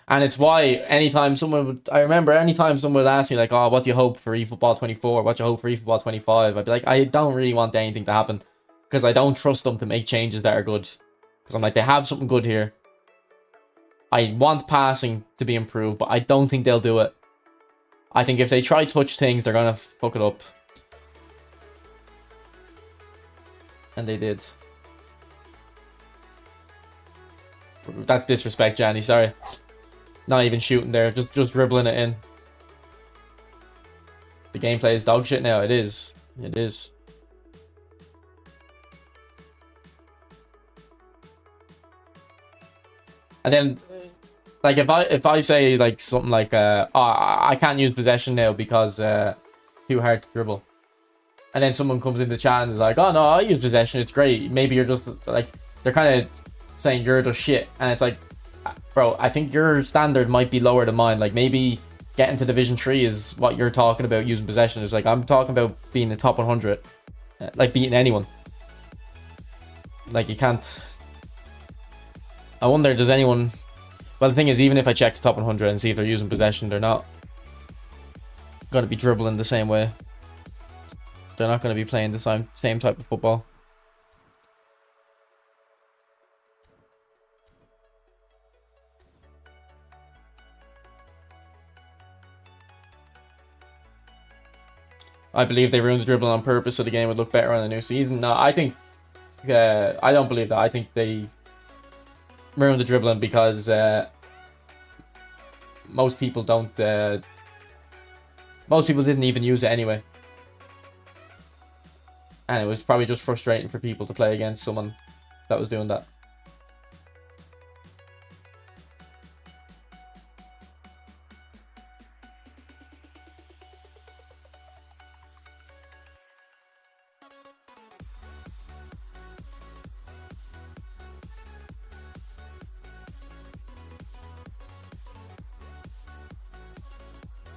And it's why anytime someone would, I remember anytime someone would ask me like, oh, what do you hope for eFootball 24? What do you hope for eFootball 25? I'd be like, I don't really want anything to happen because I don't trust them to make changes that are good. Because I'm like, they have something good here. I want passing to be improved, but I don't think they'll do it. I think if they try touch things, they're going to fuck it up. And they did. That's disrespect, Johnny. Sorry. Not even shooting there. Just dribbling it in. The gameplay is dog shit now. It is. It is. And then, like, if I say like something like, oh, I can't use possession now because too hard to dribble. And then someone comes in the chat and is like, oh no, I use possession. It's great. Maybe you're just like, they're kind of saying you're just shit. And it's like, bro, I think your standard might be lower than mine. Like maybe getting to Division 3 is what you're talking about using possession. It's like, I'm talking about being the top 100. Like beating anyone. Like you can't. I wonder, does anyone... Well, the thing is, even if I check the top 100 and see if they're using possession, they're not going to be dribbling the same way. They're not going to be playing the same type of football. I believe they ruined the dribbling on purpose so the game would look better on the new season. No, I think... I don't believe that. I think they ruined the dribbling because most people don't... most people didn't even use it anyway. And it was probably just frustrating for people to play against someone that was doing that.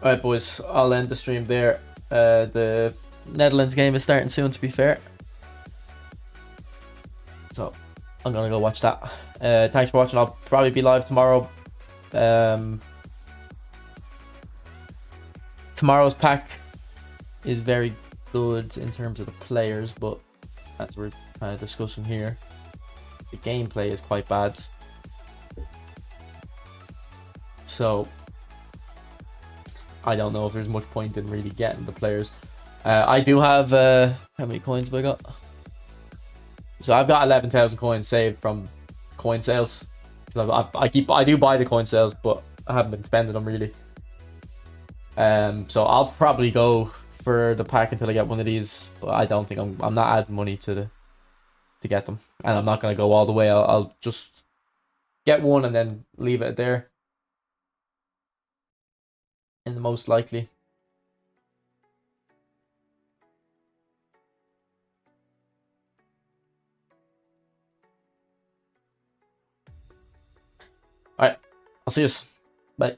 Alright boys, I'll end the stream there. The Netherlands game is starting soon, to be fair. So, I'm gonna go watch that. Thanks for watching. I'll probably be live tomorrow. Tomorrow's pack is very good in terms of the players, but as we're kind of discussing here, the gameplay is quite bad. So, I don't know if there's much point in really getting the players. I do have how many coins have I got? So I've got 11,000 coins saved from coin sales. So I do buy the coin sales, but I haven't been spending them really. So I'll probably go for the pack until I get one of these, but I don't think I'm not adding money to get them, and I'm not gonna go all the way. I'll just get one and then leave it there. In the most likely. Alright, I'll see you. Bye.